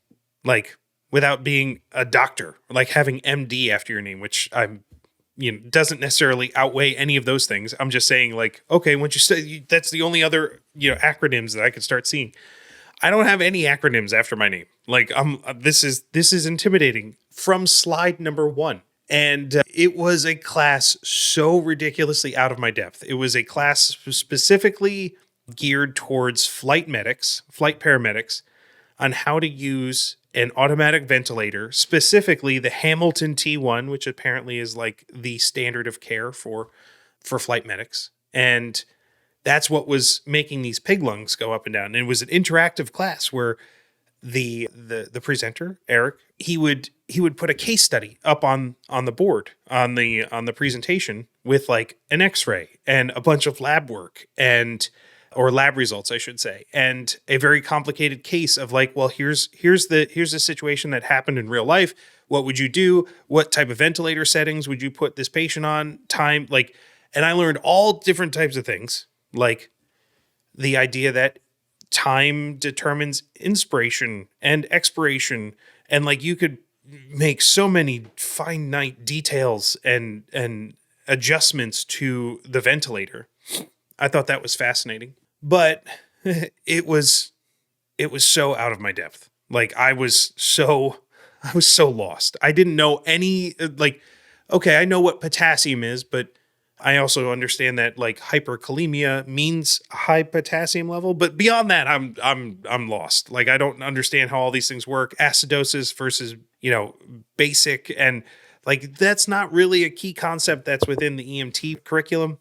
without being a doctor, having MD after your name, which doesn't necessarily outweigh any of those things. I'm just saying okay, once you say that's the only other, acronyms that I could start seeing. I don't have any acronyms after my name. This is intimidating from slide number 1. And it was a class so ridiculously out of my depth. It was a class specifically geared towards flight paramedics, on how to use an automatic ventilator, specifically the Hamilton T1, which apparently is the standard of care for flight medics. And that's what was making these pig lungs go up and down. And it was an interactive class where the presenter, Eric, he would put a case study up on the board on the presentation with an X-ray and a bunch of lab work or lab results, I should say, and a very complicated case of well, here's the situation that happened in real life. What would you do? What type of ventilator settings would you put this patient on? Time, and I learned all different types of things, the idea that time determines inspiration and expiration, and you could make so many finite details and adjustments to the ventilator. I thought that was fascinating, but it was so out of my depth. I was so lost. I didn't know any, okay, I know what potassium is, but I also understand that hyperkalemia means a high potassium level, but beyond that, I'm lost. I don't understand how all these things work. Acidosis versus, basic, and that's not really a key concept that's within the EMT curriculum.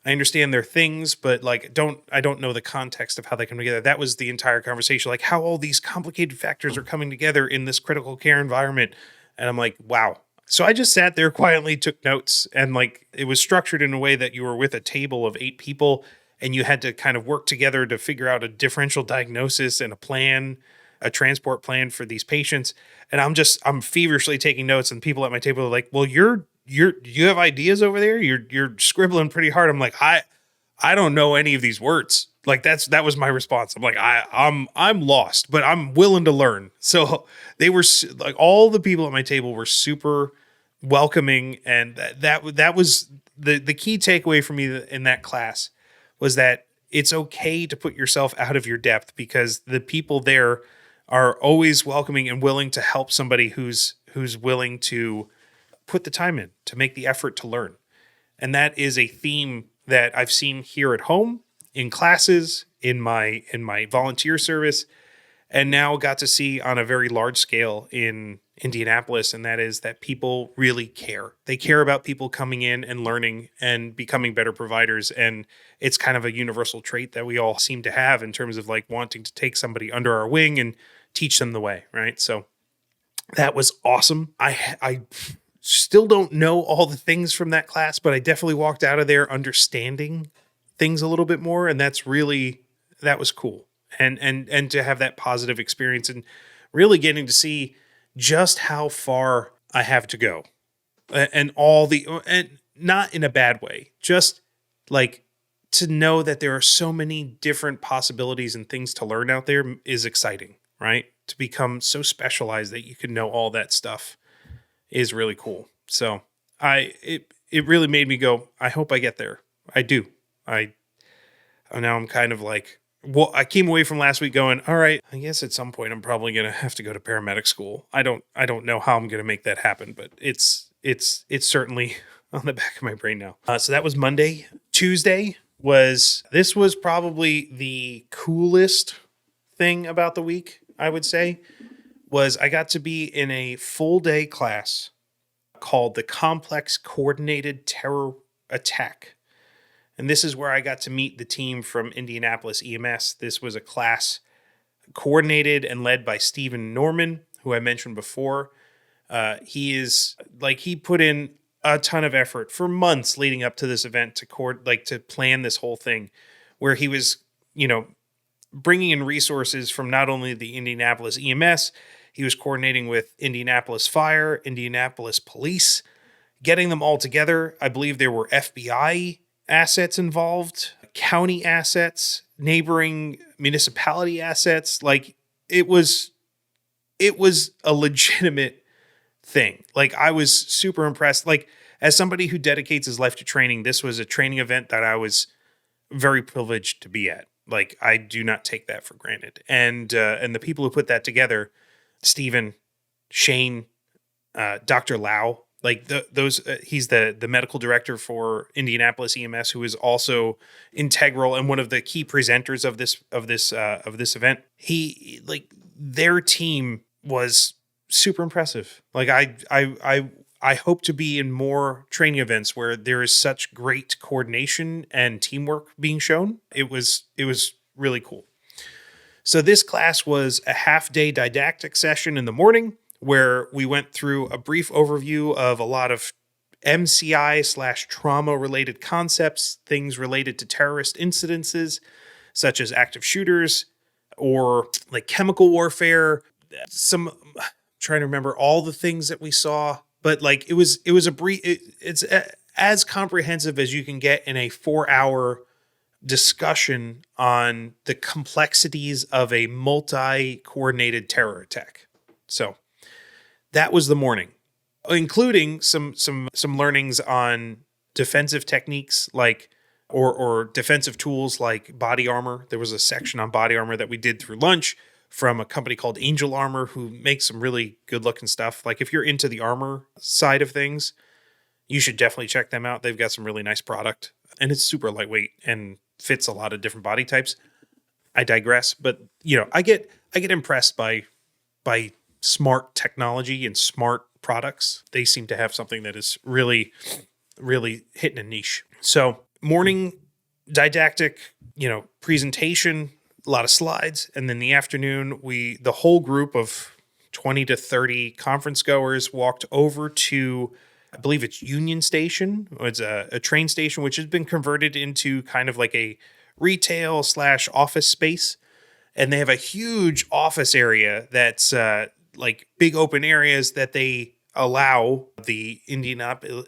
I understand their things, but like I don't know the context of how they come together. That was the entire conversation, like how all these complicated factors are coming together in this critical care environment. And I'm like, wow. So I just sat there quietly, took notes, and like it was structured in a way that you were with a table of 8 people and you had to kind of work together to figure out a differential diagnosis and a plan, a transport plan for these patients. And I'm feverishly taking notes, and people at my table are like, well, you have ideas over there. You're scribbling pretty hard. I'm like, I don't know any of these words. Like that was my response. I'm like, I'm lost, but I'm willing to learn. So they were like, all the people at my table were super welcoming. And that was the key takeaway for me in that class was that it's okay to put yourself out of your depth, because the people there are always welcoming and willing to help somebody who's willing to put the time in, to make the effort to learn. And that is a theme that I've seen here at home, in classes, in my volunteer service, and now got to see on a very large scale in Indianapolis. And that is that people really care. They care about people coming in and learning and becoming better providers. And it's kind of a universal trait that we all seem to have in terms of like wanting to take somebody under our wing and teach them the way, right? So that was awesome. I still don't know all the things from that class, but I definitely walked out of there understanding things a little bit more. And that was cool. And to have that positive experience and really getting to see just how far I have to go, and not in a bad way, just like to know that there are so many different possibilities and things to learn out there is exciting, right? To become so specialized that you can know all that stuff is really cool. So it really made me go, I hope I get there. I do. Now I'm kind of like, well, I came away from last week going, all right, I guess at some point I'm probably going to have to go to paramedic school. I don't know how I'm going to make that happen, but it's certainly on the back of my brain now. So that was Monday. Tuesday was probably the coolest thing about the week, I would say, was I got to be in a full day class called the Complex Coordinated Terror Attack. And this is where I got to meet the team from Indianapolis EMS. This was a class coordinated and led by Stephen Norman, who I mentioned before. He put in a ton of effort for months leading up to this event to plan this whole thing, where he was, bringing in resources from not only the Indianapolis EMS, he was coordinating with Indianapolis Fire, Indianapolis Police, getting them all together. I believe there were FBI assets involved, county assets, neighboring municipality assets. Like it was a legitimate thing. Like I was super impressed. Like as somebody who dedicates his life to training, this was a training event that I was very privileged to be at. Like I do not take that for granted. And the people who put that together, Stephen, Shane, Dr. Lau, like he's the medical director for Indianapolis EMS, who is also integral and one of the key presenters of this event. Their team was super impressive. Like I hope to be in more training events where there is such great coordination and teamwork being shown. It was really cool. So this class was a half-day didactic session in the morning where we went through a brief overview of a lot of MCI/trauma-related concepts, things related to terrorist incidences, such as active shooters or like chemical warfare. I'm trying to remember all the things that we saw, but like it was a brief. It's as comprehensive as you can get in a 4-hour discussion on the complexities of a multi-coordinated terror attack. So that was the morning, including some learnings on defensive techniques like or defensive tools like body armor. There was a section on body armor that we did through lunch from a company called Angel Armor, who makes some really good looking stuff. Like if you're into the armor side of things, you should definitely check them out. They've got some really nice product, and it's super lightweight and fits a lot of different body types. I digress, but I get impressed by smart technology and smart products. They seem to have something that is really, really hitting a niche. So morning didactic, presentation, a lot of slides. And then the afternoon, the whole group of 20 to 30 conference goers walked over to, I believe it's Union Station. It's a train station, which has been converted into kind of like a retail / office space. And they have a huge office area that's like big open areas that they allow the Indianapolis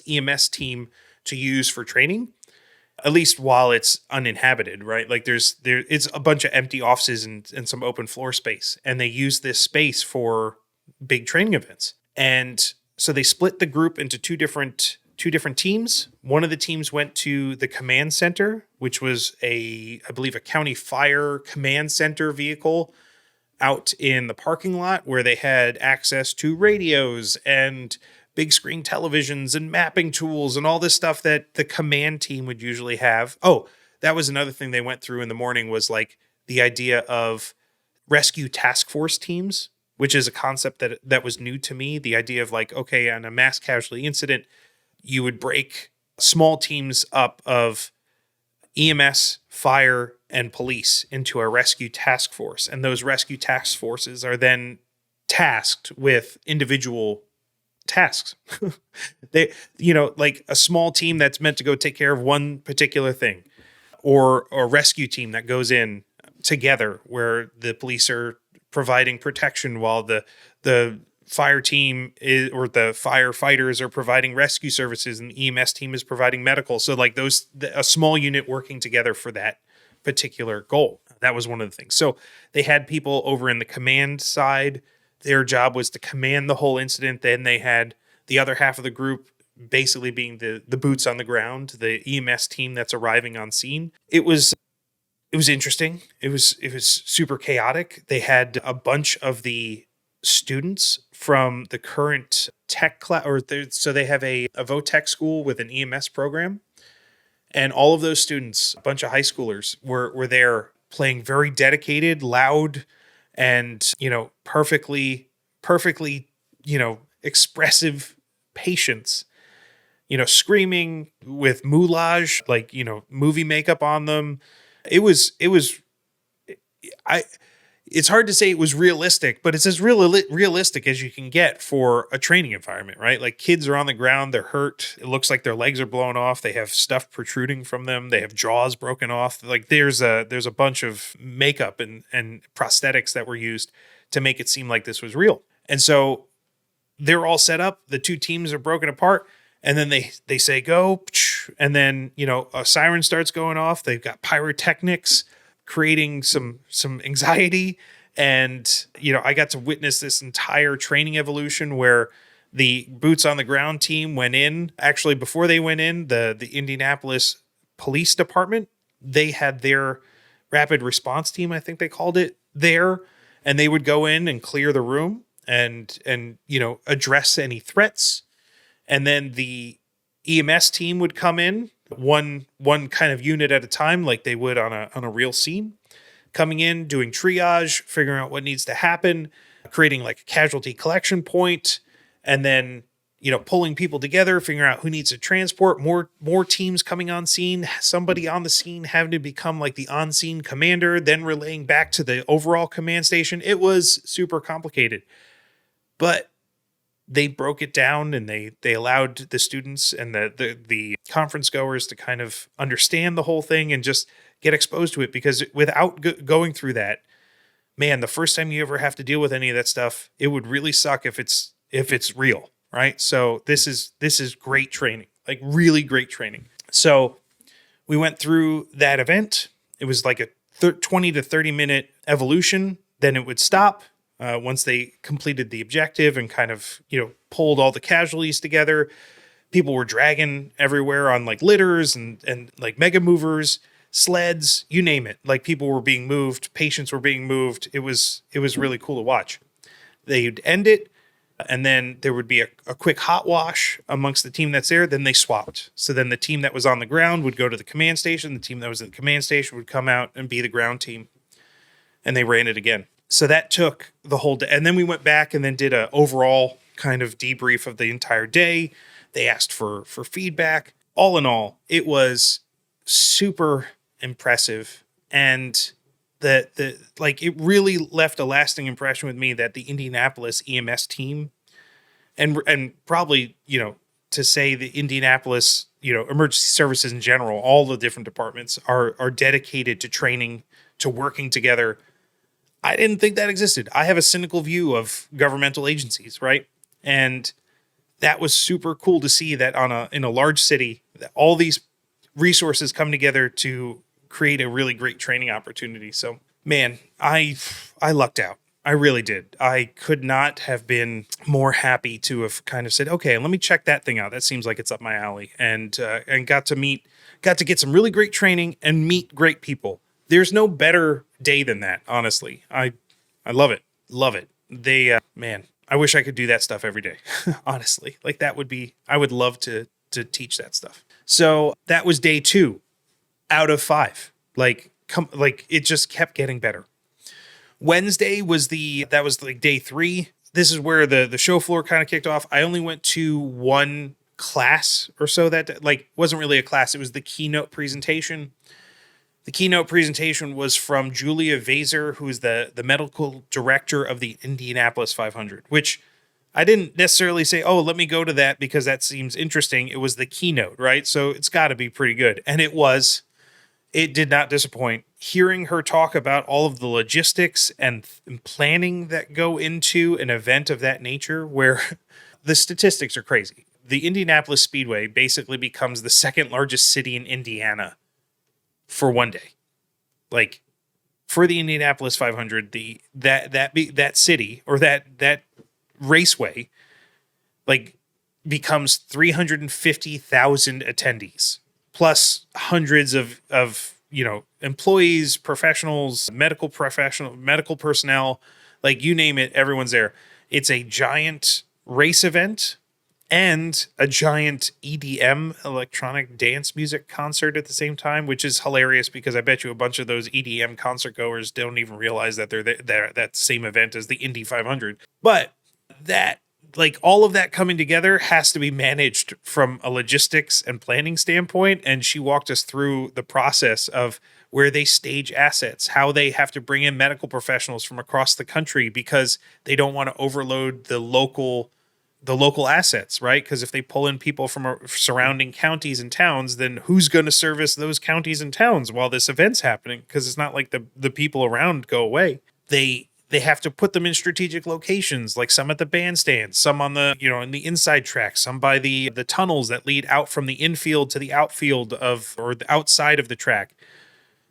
EMS team to use for training, at least while it's uninhabited, right? Like it's a bunch of empty offices and some open floor space. And they use this space for big training events. And so they split the group into two different teams. One of the teams went to the command center, which was I believe a county fire command center vehicle out in the parking lot where they had access to radios and big screen televisions and mapping tools and all this stuff that the command team would usually have. Oh, that was another thing they went through in the morning, was like the idea of rescue task force teams, which is a concept that was new to me. The idea of like, okay, on a mass casualty incident, you would break small teams up of EMS, fire, and police into a rescue task force. And those rescue task forces are then tasked with individual tasks. They, like a small team that's meant to go take care of one particular thing, or a rescue team that goes in together where the police are providing protection while the fire team or the firefighters are providing rescue services and the EMS team is providing medical. So like a small unit working together for that particular goal. That was one of the things. So they had people over in the command side. Their job was to command the whole incident. Then they had the other half of the group basically being the boots on the ground, the EMS team that's arriving on scene. It was interesting. It was super chaotic. They had a bunch of the students from the current tech class, so they have a VOTech school with an EMS program. And all of those students, a bunch of high schoolers, were there playing very dedicated, loud, and, perfectly, expressive patients, screaming with moulage, like, movie makeup on them. It's hard to say it was realistic, but it's as realistic as you can get for a training environment, right? Like kids are on the ground, they're hurt. It looks like their legs are blown off. They have stuff protruding from them. They have jaws broken off. Like there's a bunch of makeup and prosthetics that were used to make it seem like this was real. And so they're all set up. The two teams are broken apart. And then they say, go. And then, a siren starts going off. They've got pyrotechnics creating some anxiety. And, I got to witness this entire training evolution where the boots on the ground team went in. Actually, before they went in, the Indianapolis Police Department, they had their rapid response team, I think they called it, there. And they would go in and clear the room and address any threats. And then the EMS team would come in, one kind of unit at a time, like they would on a real scene, coming in, doing triage, figuring out what needs to happen, creating like a casualty collection point, and then, pulling people together, figuring out who needs to transport, more teams coming on scene, somebody on the scene having to become like the on-scene commander, then relaying back to the overall command station. It was super complicated, but they broke it down and they allowed the students and the conference goers to kind of understand the whole thing and just get exposed to it, because without going through that, man, the first time you ever have to deal with any of that stuff, it would really suck if it's real, right? So this is great training, like really great training. So we went through that event. It was like a 20 to 30 minute evolution. Then it would stop. Once they completed the objective and kind of, pulled all the casualties together. People were dragging everywhere on like litters and like mega movers, sleds, you name it. Like people were being moved, patients were being moved. It was really cool to watch. They'd end it, and then there would be a quick hot wash amongst the team that's there. Then they swapped. So then the team that was on the ground would go to the command station. The team that was in the command station would come out and be the ground team. And they ran it again. So that took the whole day. And then we went back and then did an overall kind of debrief of the entire day. They asked for feedback. all in all, it was super impressive. And it really left a lasting impression with me that the Indianapolis EMS team and probably, to say the Indianapolis, emergency services in general, all the different departments are dedicated to training, to working together. I didn't think that existed. I have a cynical view of governmental agencies, right? And that was super cool to see that in a large city, that all these resources come together to create a really great training opportunity. So, man, I lucked out. I really did. I could not have been more happy to have kind of said, okay, let me check that thing out. That seems like it's up my alley, and got to get some really great training and meet great people. There's no better day than that, honestly. I love it. Love it. Man, I wish I could do that stuff every day, honestly. Like I would love to teach that stuff. So that was day 2 out of 5. It just kept getting better. Wednesday was day 3. This is where the show floor kind of kicked off. I only went to one class or so that wasn't really a class. It was the keynote presentation. The keynote presentation was from Julia Vaizer, who is the medical director of the Indianapolis 500, which I didn't necessarily say, oh, let me go to that because that seems interesting. It was the keynote, right? So it's got to be pretty good. And it was. It did not disappoint. Hearing her talk about all of the logistics and planning that go into an event of that nature, where the statistics are crazy. The Indianapolis Speedway basically becomes the second largest city in Indiana for one day. For the Indianapolis 500, that city or that raceway becomes 350,000 attendees, plus hundreds of employees, professionals, medical personnel, you name it, everyone's there. It's a giant race event and a giant EDM, electronic dance music concert at the same time, which is hilarious because I bet you a bunch of those EDM concert goers don't even realize that they're that same event as the Indy 500. But that, all of that coming together has to be managed from a logistics and planning standpoint. And she walked us through the process of where they stage assets, how they have to bring in medical professionals from across the country because they don't want to overload the local assets, right? Because if they pull in people from surrounding counties and towns, then who's going to service those counties and towns while this event's happening? Because it's not like the people around go away. They have to put them in strategic locations, like some at the bandstand, some on the, in the inside track, some by the tunnels that lead out from the infield to the outfield or the outside of the track.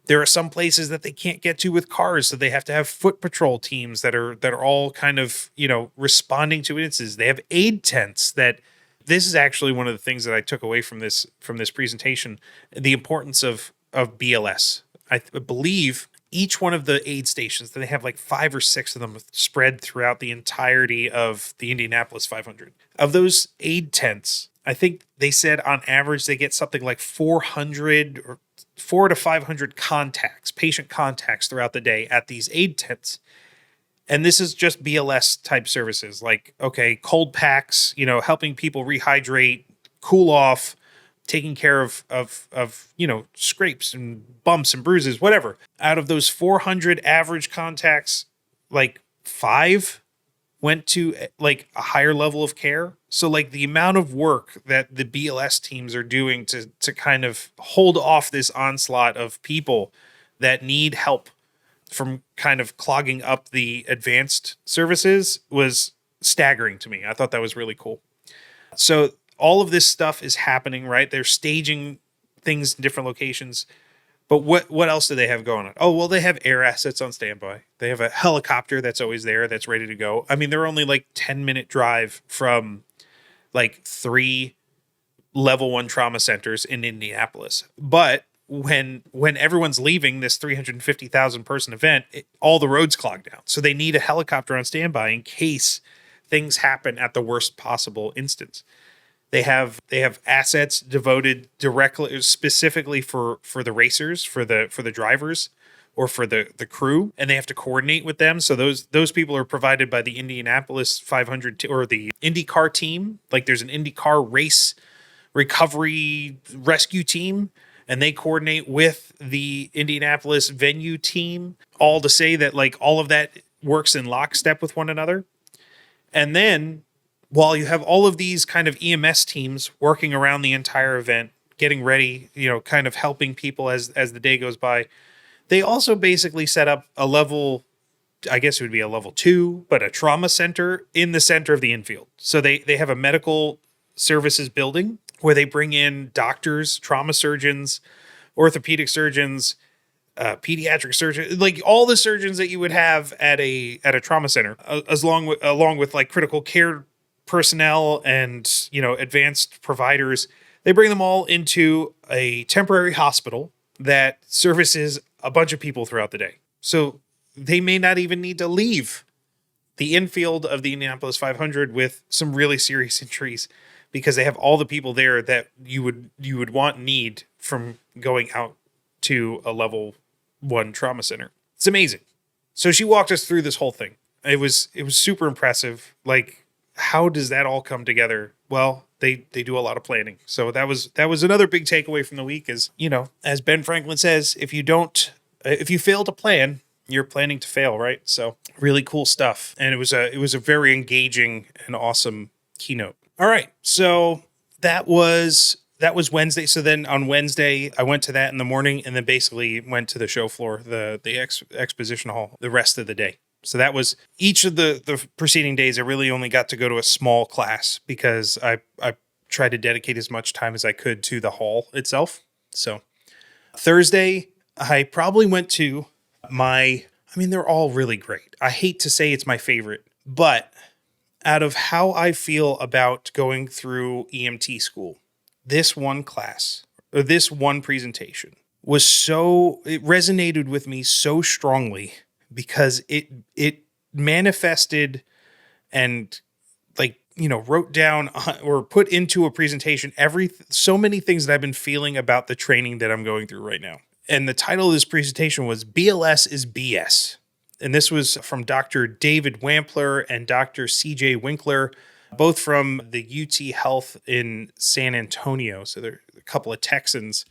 There are some places that they can't get to with cars, so they have to have foot patrol teams that are all kind of, responding to incidents. They have aid tents this is actually one of the things that I took away from this presentation, the importance of BLS. I believe each one of the aid stations, they have 5 or 6 of them spread throughout the entirety of the Indianapolis 500. Of those aid tents, I think they said on average they get something like 400 or 400 to 500 patient contacts throughout the day at these aid tents. And this is just BLS type services, cold packs, helping people rehydrate, cool off, taking care of scrapes and bumps and bruises, whatever. Out of those 400 average contacts, 5 went to a higher level of care. So the amount of work that the BLS teams are doing to kind of hold off this onslaught of people that need help from kind of clogging up the advanced services was staggering to me. I thought that was really cool. So all of this stuff is happening, right? They're staging things in different locations. But what else do they have going on? Oh, well, they have air assets on standby. They have a helicopter that's always there, that's ready to go. I mean, they're only 10-minute drive from 3 level 1 trauma centers in Indianapolis. But when everyone's leaving this 350,000 person event, all the roads clog down. So they need a helicopter on standby in case things happen at the worst possible instance. They have assets devoted directly, specifically for the racers, for the drivers, or for the crew, and they have to coordinate with them. So those people are provided by the Indianapolis 500 or the IndyCar team. There's an IndyCar recovery rescue team, and they coordinate with the Indianapolis venue team, all to say that like all of that works in lockstep with one another. And then while you have all of these kind of EMS teams working around the entire event, getting ready, kind of helping people as the day goes by, they also basically set up a level, I guess it would be a level 2, but a trauma center in the center of the infield. So they have a medical services building where they bring in doctors, trauma surgeons, orthopedic surgeons, pediatric surgeons, like all the surgeons that you would have at a trauma center, along with like critical care personnel and advanced providers. They bring them all into a temporary hospital that services a bunch of people throughout the day. So they may not even need to leave the infield of the Indianapolis 500 with some really serious injuries, because they have all the people there that you would want and need from going out to a level 1 trauma center. It's amazing. So she walked us through this whole thing. It was super impressive. Like, how does that all come together? Well, they do a lot of planning. So that was another big takeaway from the week is, as Ben Franklin says, if you fail to plan, you're planning to fail, right? So really cool stuff. And it was a very engaging and awesome keynote. All right. So that was Wednesday. So then on Wednesday, I went to that in the morning and then basically went to the show floor, the exposition hall, the rest of the day. So that was each of the preceding days. I really only got to go to a small class because I tried to dedicate as much time as I could to the hall itself. So Thursday, I probably went to they're all really great. I hate to say it's my favorite, but out of how I feel about going through EMT school, this one class or this one presentation it resonated with me so strongly because it manifested and wrote down or put into a presentation so many things that I've been feeling about the training that I'm going through right now. And the title of this presentation was BLS is BS. And this was from Dr. David Wampler and Dr. CJ Winckler, both from the UT Health in San Antonio. So they're a couple of Texans,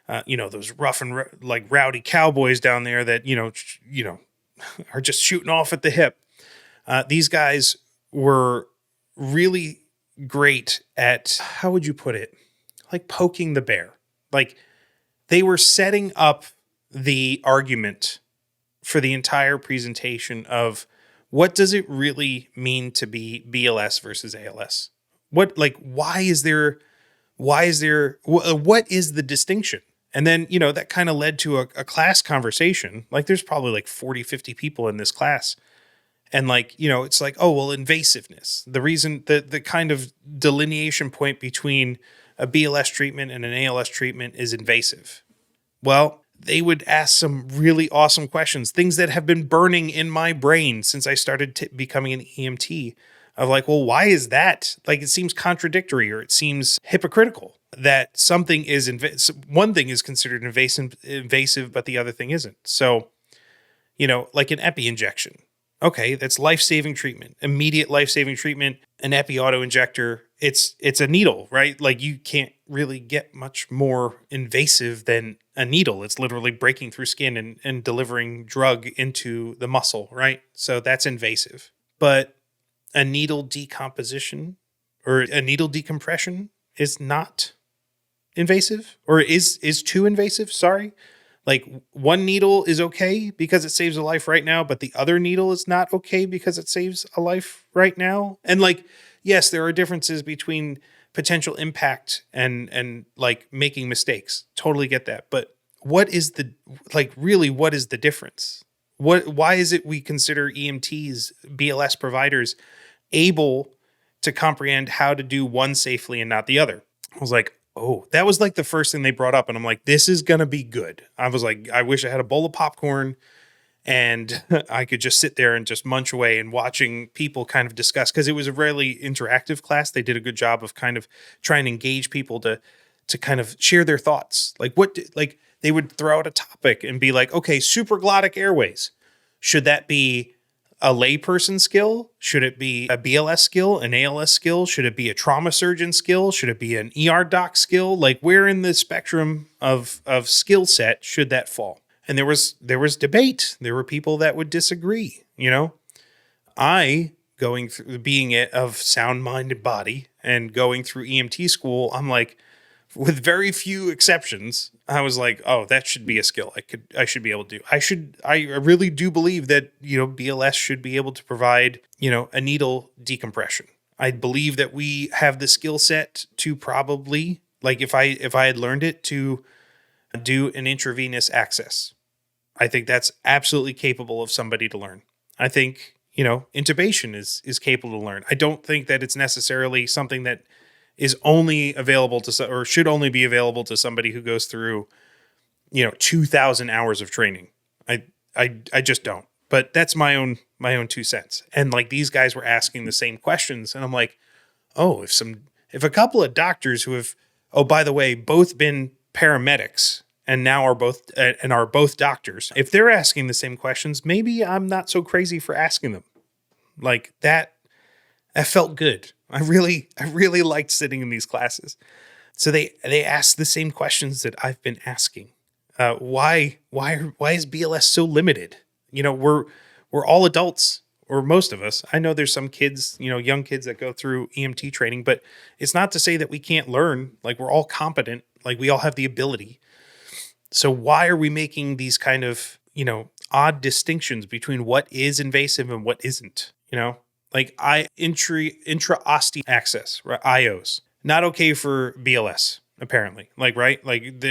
those rough and rowdy cowboys down there that, are just shooting off at the hip. These guys were really great at, how would you put it? Like poking the bear. Like they were setting up the argument for the entire presentation of what does it really mean to be BLS versus ALS? What is the distinction? And then, that kind of led to a class conversation. Like there's probably 40, 50 people in this class. And it's like, oh, well, invasiveness. The reason the kind of delineation point between a BLS treatment and an ALS treatment is invasive. Well, they would ask some really awesome questions, things that have been burning in my brain since I started becoming an EMT of well, why is that? It seems contradictory or it seems hypocritical that something is one thing is considered invasive, but the other thing isn't. So, like an epi injection. Okay, that's life-saving treatment, immediate life-saving treatment, an epi auto-injector. It's a needle, right? You can't really get much more invasive than a needle. It's literally breaking through skin and delivering drug into the muscle, right? So that's invasive. But a needle decomposition or a needle decompression is not invasive or is too invasive, sorry. One needle is okay because it saves a life right now, but the other needle is not okay because it saves a life right now. And yes, there are differences between potential impact and making mistakes. Totally get that. But what is what is the difference? Why is it we consider EMTs, BLS providers, able to comprehend how to do one safely and not the other? I was like, oh, that was the first thing they brought up. And I'm like, this is going to be good. I was like, I wish I had a bowl of popcorn and I could just sit there and just munch away and watching people kind of discuss, because it was a really interactive class. They did a good job of kind of trying to engage people to kind of share their thoughts. They would throw out a topic and be like, okay, supraglottic airways. Should that be a layperson skill? Should it be a BLS skill, an ALS skill? Should it be a trauma surgeon skill? Should it be an ER doc skill? Like, where in the spectrum of skill set should that fall? And there was debate. There were people that would disagree. I, going through being of sound mind and body and going through EMT school, I'm like, with very few exceptions, I was like, oh, that should be a skill I should be able to do. I really do believe that, BLS should be able to provide, a needle decompression. I believe that we have the skill set to probably, like, if I had learned it, to do an intravenous access. I think that's absolutely capable of somebody to learn. I think, intubation is capable to learn. I don't think that it's necessarily something that is only available to, or should only be available to somebody who goes through, 2,000 hours of training. I just don't. But that's my own 2 cents. And like, these guys were asking the same questions, and I'm like, oh, if a couple of doctors who have, oh, by the way, both been paramedics and now are both doctors, if they're asking the same questions, maybe I'm not so crazy for asking them. Like, that felt good. I really liked sitting in these classes. So they asked the same questions that I've been asking. Why is BLS so limited? We're all adults, or most of us. I know there's some kids, young kids that go through EMT training, but it's not to say that we can't learn. Like, we're all competent. Like, we all have the ability. So why are we making these kind of, odd distinctions between what is invasive and what isn't? Like, intraosteal access, right? IOs, not okay for BLS, apparently. Like, right? Like,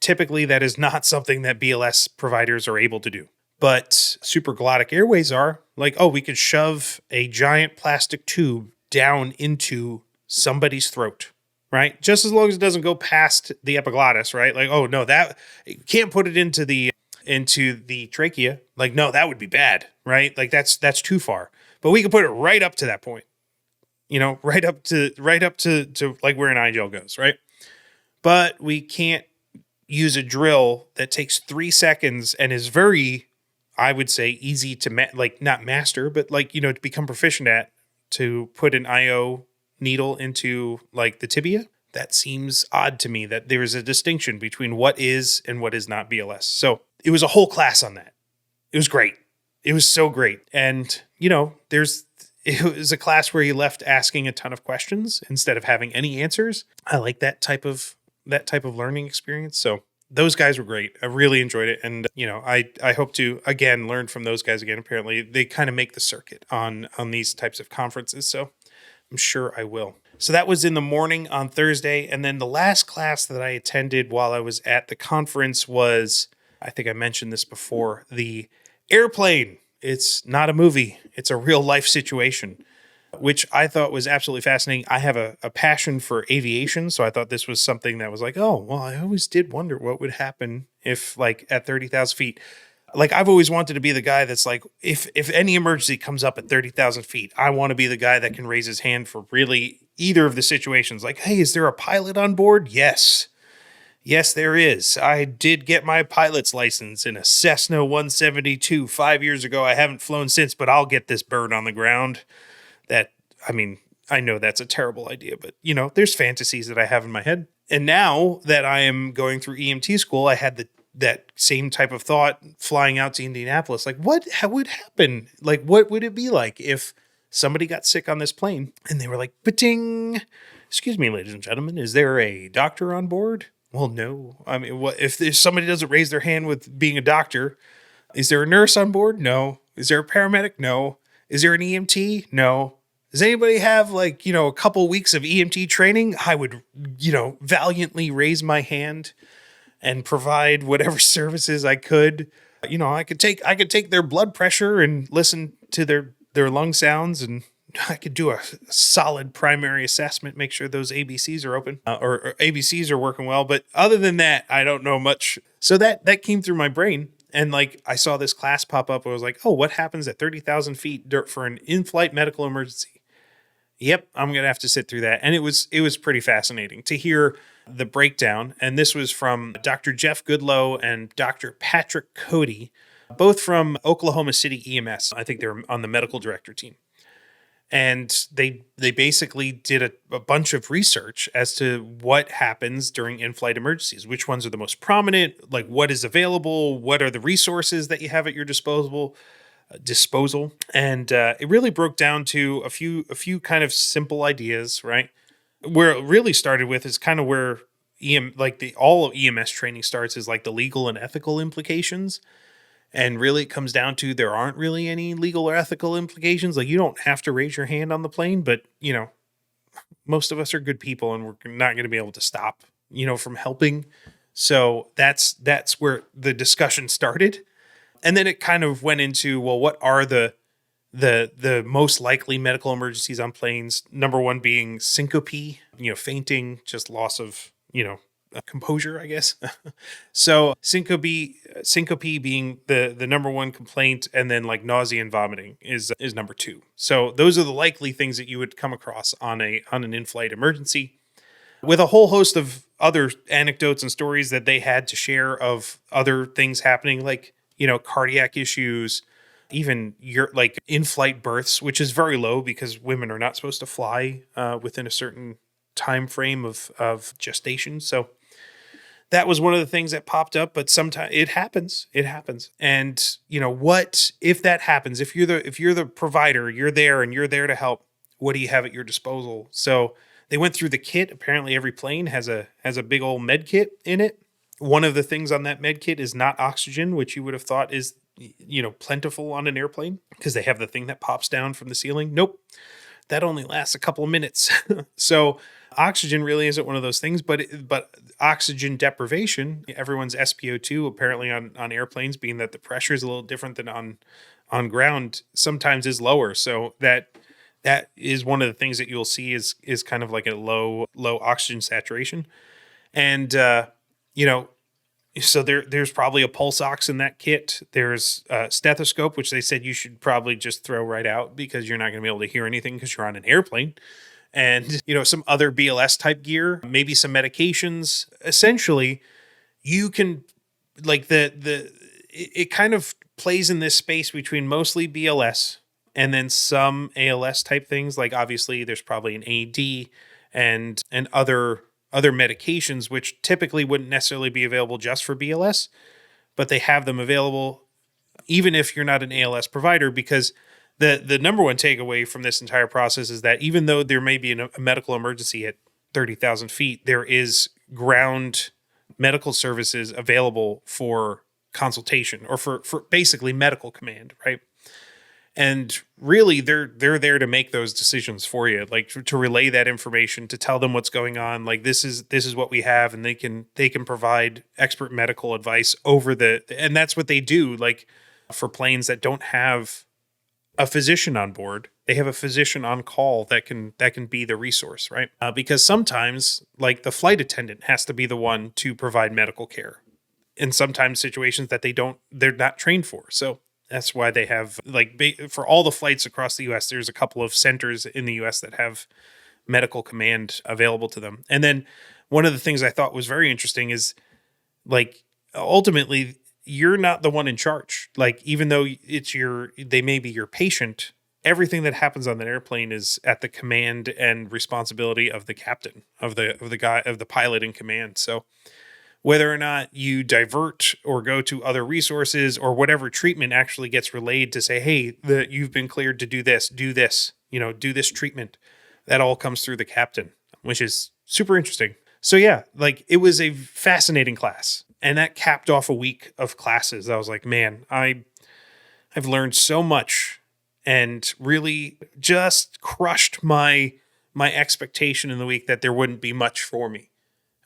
typically that is not something that BLS providers are able to do. But supraglottic airways are. Like, oh, we could shove a giant plastic tube down into somebody's throat, right? Just as long as it doesn't go past the epiglottis, right? Like, oh no, that you can't put it into the trachea. Like, no, that would be bad, right? Like, that's too far. But we can put it right up to that point, right up to like where an IGL goes, right? But we can't use a drill that takes 3 seconds and is very, I would say, easy to not master, but to become proficient at, to put an IO needle into like the tibia. That seems odd to me, that there is a distinction between what is and what is not BLS. So it was a whole class on that. It was great. It was so great. And, it was a class where you left asking a ton of questions instead of having any answers. I like that type of learning experience. So those guys were great. I really enjoyed it. And, I hope to, again, learn from those guys again. Apparently they kind of make the circuit on these types of conferences. So I'm sure I will. So that was in the morning on Thursday. And then the last class that I attended while I was at the conference was, I think I mentioned this before, the airplane. It's not a movie. It's a real life situation, which I thought was absolutely fascinating. I have a passion for aviation, so I thought this was something that was like, oh, well, I always did wonder what would happen if, like, at 30,000 feet. Like, I've always wanted to be the guy that's like, if any emergency comes up at 30,000 feet, I want to be the guy that can raise his hand for really either of the situations. Like, hey, is there a pilot on board? Yes. Yes, there is. I did get my pilot's license in a Cessna 172 5 years ago. I haven't flown since, but I'll get this bird on the ground. I know that's a terrible idea, but, there's fantasies that I have in my head. And now that I am going through EMT school, I had that same type of thought flying out to Indianapolis. Like, what would happen? Like, what would it be like if somebody got sick on this plane and they were like, ba-ting, excuse me, ladies and gentlemen, is there a doctor on board? Well, no. I mean, what if somebody doesn't raise their hand with being a doctor? Is there a nurse on board? No. Is there a paramedic? No. Is there an EMT? No. Does anybody have a couple weeks of EMT training? I would, valiantly raise my hand and provide whatever services I could. I could take their blood pressure and listen to their lung sounds, and I could do a solid primary assessment, make sure those ABCs are open or ABCs are working well. But other than that, I don't know much. So that came through my brain. And like, I saw this class pop up. I was like, oh, what happens at 30,000 feet for an in-flight medical emergency? Yep, I'm going to have to sit through that. And it was pretty fascinating to hear the breakdown. And this was from Dr. Jeff Goodloe and Dr. Patrick Cody, both from Oklahoma City EMS. I think they're on the medical director team. And they basically did a bunch of research as to what happens during in-flight emergencies, which ones are the most prominent, like what is available, what are the resources that you have at your disposal. And it really broke down to a few kind of simple ideas, right? Where it really started with is kind of where all of EMS training starts, is like the legal and ethical implications. And really it comes down to there aren't really any legal or ethical implications. Like, you don't have to raise your hand on the plane, but most of us are good people and we're not going to be able to stop, from helping. So that's where the discussion started. And then it kind of went into, well, what are the most likely medical emergencies on planes? Number one being syncope, fainting, just loss of, composure, I guess. So syncope being the number one complaint, and then like nausea and vomiting is number two. So those are the likely things that you would come across on an in-flight emergency, with a whole host of other anecdotes and stories that they had to share of other things happening, like, cardiac issues, even like in-flight births, which is very low because women are not supposed to fly within a certain time frame of gestation. So that was one of the things that popped up, but sometimes it happens. And what if that happens? If you're the provider, you're there and you're there to help, what do you have at your disposal? So they went through the kit. Apparently every plane has a big old med kit in it. One of the things on that med kit is not oxygen, which you would have thought is, plentiful on an airplane because they have the thing that pops down from the ceiling. Nope. That only lasts a couple of minutes. So oxygen really isn't one of those things, but oxygen deprivation, everyone's SpO2 apparently on airplanes, being that the pressure is a little different than on ground, sometimes is lower. So that is one of the things that you'll see is kind of like a low oxygen saturation. And, so there's probably a pulse ox in that kit. There's a stethoscope, which they said you should probably just throw right out because you're not going to be able to hear anything because you're on an airplane. And, some other BLS type gear, maybe some medications. Essentially, you can, like, it kind of plays in this space between mostly BLS and then some ALS type things. Like, obviously there's probably an AD and other medications, which typically wouldn't necessarily be available just for BLS, but they have them available even if you're not an ALS provider, because the number one takeaway from this entire process is that even though there may be a medical emergency at 30,000 feet, there is ground medical services available for consultation or for basically medical command, right? And really, they're there to make those decisions for you, like to relay that information, to tell them what's going on. Like, this is what we have, and they can provide expert medical advice over and that's what they do. Like, for planes that don't have a physician on board, they have a physician on call that can be the resource, right? Because sometimes, like, the flight attendant has to be the one to provide medical care, in sometimes situations that they're not trained for. So that's why they have, like, for all the flights across the U.S., there's a couple of centers in the U.S. that have medical command available to them. And then one of the things I thought was very interesting is, like, ultimately, you're not the one in charge. Like, even though they may be your patient, everything that happens on that airplane is at the command and responsibility of the captain, of the pilot in command. So whether or not you divert or go to other resources or whatever treatment actually gets relayed to say, hey, you've been cleared to do this, do this treatment, that all comes through the captain, which is super interesting. So yeah, like, it was a fascinating class, and that capped off a week of classes. I was like, man, I've learned so much, and really just crushed my expectation in the week that there wouldn't be much for me.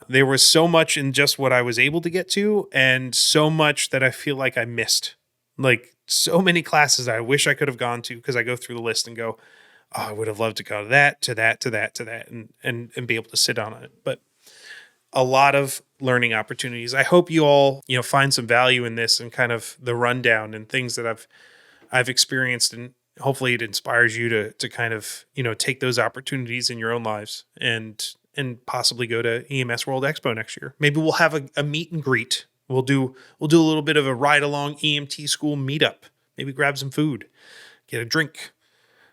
There was so much in just what I was able to get to, and so much that I feel like I missed. Like, so many classes I wish I could have gone to, because I go through the list and go, oh, I would have loved to go to that, and be able to sit on it. But a lot of learning opportunities. I hope you all, find some value in this and kind of the rundown and things that I've experienced, and hopefully it inspires you to kind of, take those opportunities in your own lives and possibly go to EMS World Expo next year. Maybe we'll have a meet and greet We'll do a little bit of a ride along EMT school meetup. Maybe grab some food, get a drink.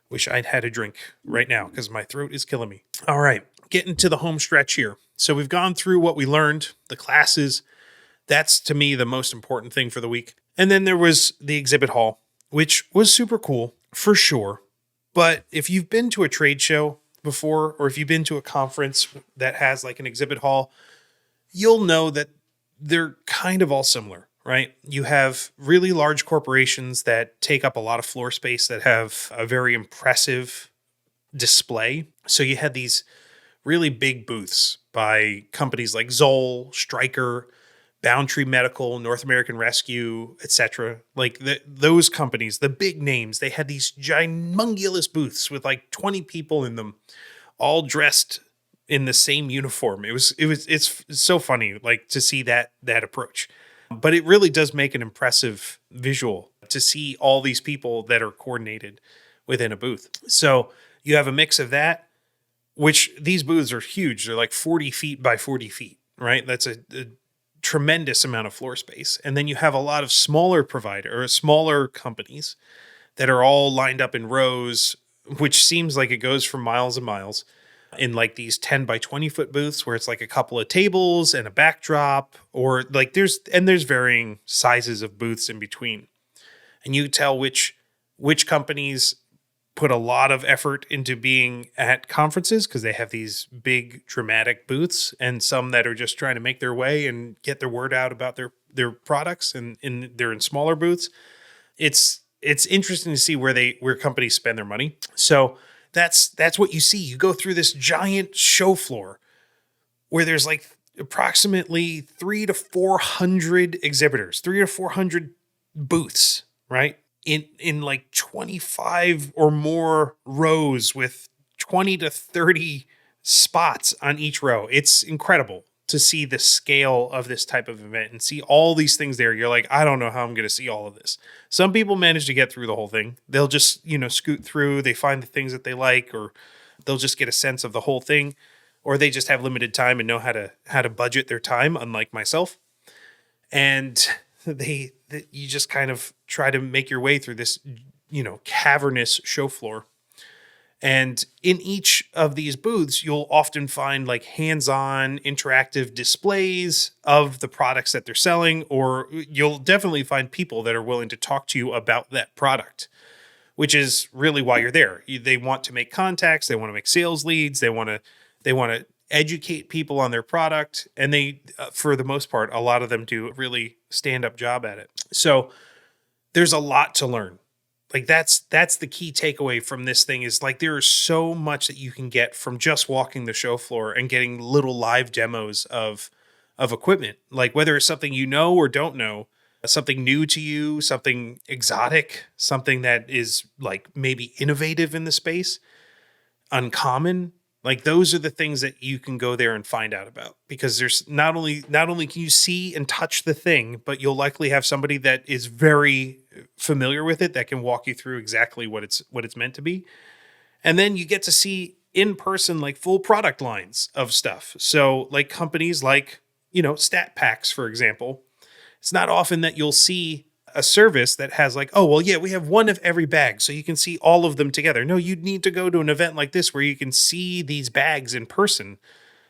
Wish I'd had a drink right now because my throat is killing me. All right, getting to the home stretch here. So we've gone through what we learned, the classes. That's, to me, the most important thing for the week. And then there was the exhibit hall, which was super cool for sure. But if you've been to a trade show before, or if you've been to a conference that has like an exhibit hall, you'll know that they're kind of all similar, right? You have really large corporations that take up a lot of floor space that have a very impressive display. So you had these really big booths by companies like Zoll, Stryker, Boundtree Medical, North American Rescue, etc. Like those companies, the big names, they had these ginormous booths with like 20 people in them, all dressed in the same uniform. It's so funny, like, to see that approach. But it really does make an impressive visual to see all these people that are coordinated within a booth. So you have a mix of that, which these booths are huge. They're like 40 feet by 40 feet, right? That's a tremendous amount of floor space. And then you have a lot of smaller smaller companies that are all lined up in rows, which seems like it goes for miles and miles, in like these 10 by 20 foot booths where it's like a couple of tables and a backdrop, or like there's varying sizes of booths in between. And you tell which companies put a lot of effort into being at conferences because they have these big dramatic booths, and some that are just trying to make their way and get their word out about their products, and they're in smaller booths. It's interesting to see where companies spend their money. So that's what you see. You go through this giant show floor where there's like approximately 300 to 400 exhibitors, 300 to 400 booths, right? In like 25 or more rows with 20 to 30 spots on each row. It's incredible to see the scale of this type of event and see all these things there. You're like, I don't know how I'm going to see all of this. Some people manage to get through the whole thing. They'll just, scoot through. They find the things that they like, or they'll just get a sense of the whole thing, or they just have limited time and know how to budget their time, unlike myself. And you just kind of try to make your way through this, cavernous show floor. And in each of these booths, you'll often find like hands-on interactive displays of the products that they're selling, or you'll definitely find people that are willing to talk to you about that product, which is really why you're there. They want to make contacts. They want to make sales leads. They want to educate people on their product. And they, for the most part, a lot of them do a really stand-up job at it. So there's a lot to learn. Like that's the key takeaway from this thing, is like there is so much that you can get from just walking the show floor and getting little live demos of equipment. Like whether it's something you know or don't know, something new to you, something exotic, something that is like maybe innovative in the space, uncommon. Like those are the things that you can go there and find out about, because there's not only can you see and touch the thing, but you'll likely have somebody that is very familiar with it that can walk you through exactly what it's meant to be. And then you get to see in person like full product lines of stuff. So like companies like, StatPacks, for example. It's not often that you'll see a service that has like, oh, well, yeah, we have one of every bag, so you can see all of them together. No, you'd need to go to an event like this where you can see these bags in person,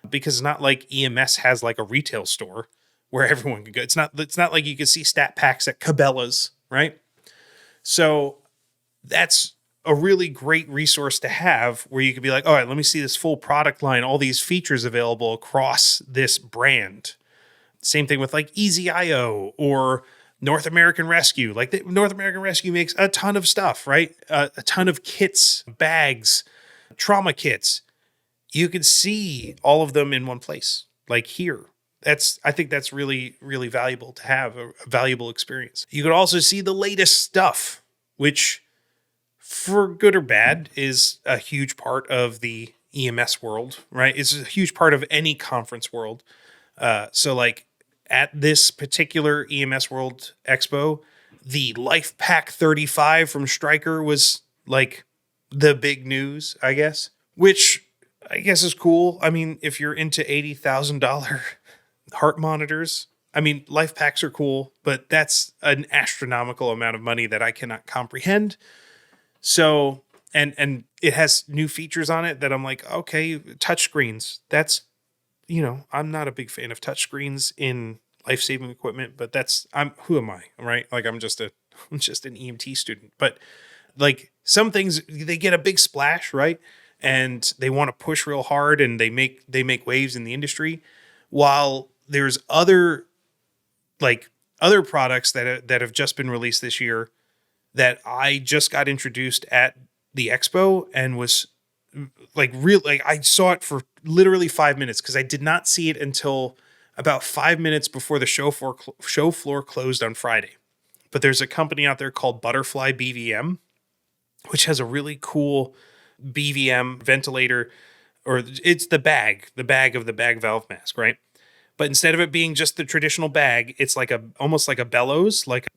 because it's not like EMS has like a retail store where everyone can go. It's not like you can see StatPacks at Cabela's, right? So that's a really great resource to have, where you could be like, all right, let me see this full product line, all these features available across this brand. Same thing with like EasyIO or North American Rescue. Like the North American Rescue makes a ton of stuff, right? A ton of kits, bags, trauma kits. You can see all of them in one place, like here. I think that's really, really valuable to have, a valuable experience. You could also see the latest stuff, which for good or bad is a huge part of the EMS world, right? It's a huge part of any conference world. So like, at this particular EMS World Expo, the Life Pack 35 from Stryker was like the big news, I guess, which I guess is cool. I mean, if you're into $80,000 heart monitors, I mean, life packs are cool, but that's an astronomical amount of money that I cannot comprehend. So, and it has new features on it that I'm like, okay, touchscreens. That's, I'm not a big fan of touchscreens in life-saving equipment, but who am I? Right? Like I'm just an EMT student, but like some things they get a big splash, right? And they want to push real hard and they make waves in the industry, while there's other products that have just been released this year that I just got introduced at the expo and was I saw it for literally 5 minutes because I did not see it until about 5 minutes before the show floor closed on Friday. But there's a company out there called Butterfly BVM, which has a really cool BVM ventilator, or it's the bag of the bag valve mask, right? But instead of it being just the traditional bag, it's almost like a bellows, like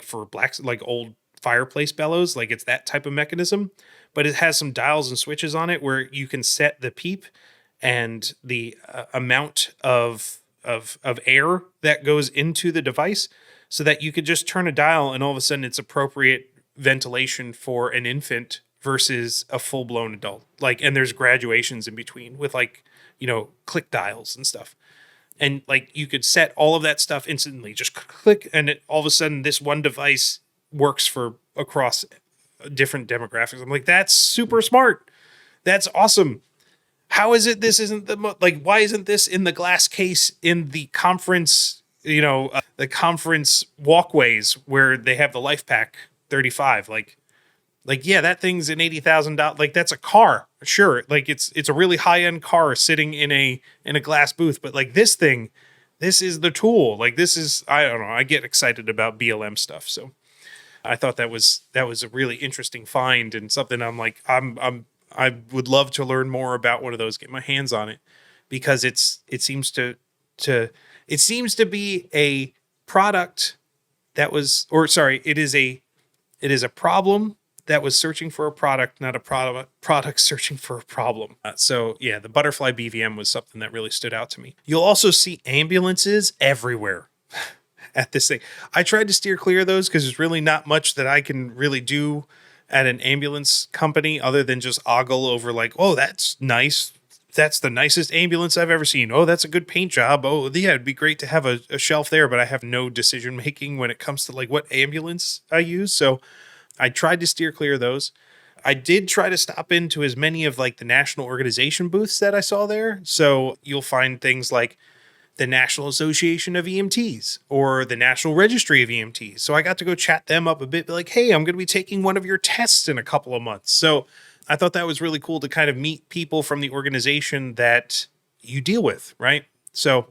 for blacks, like old fireplace bellows, like it's that type of mechanism. But it has some dials and switches on it where you can set the PEEP and the amount of air that goes into the device, so that you could just turn a dial and all of a sudden it's appropriate ventilation for an infant versus a full-blown adult. And there's graduations in between with click dials and stuff. And you could set all of that stuff instantly, just click, and all of a sudden this one device works for across different demographics. I'm like, that's super smart. That's awesome. How is it this isn't why isn't this in the glass case in the conference, the conference walkways where they have the Life Pack 35? Yeah, that thing's an $80,000. That's a car. Sure. It's a really high-end car sitting in a glass booth, but this thing, this is the tool. This is, I don't know. I get excited about BLM stuff. So I thought that was a really interesting find and something I would love to learn more about one of those, get my hands on it, because it seems to be a product that was, it is a problem that was searching for a product, not a product searching for a problem. The Butterfly BVM was something that really stood out to me. You'll also see ambulances everywhere at this thing. I tried to steer clear of those because there's really not much that I can really do at an ambulance company other than just ogle over oh, that's nice. That's the nicest ambulance I've ever seen. Oh, that's a good paint job. Oh, yeah, it'd be great to have a shelf there, but I have no decision making when it comes to what ambulance I use. So I tried to steer clear of those. I did try to stop into as many of the national organization booths that I saw there. So you'll find things like the National Association of EMTs or the National Registry of EMTs. So I got to go chat them up a bit, be like, hey, I'm going to be taking one of your tests in a couple of months. So I thought that was really cool to kind of meet people from the organization that you deal with, right? So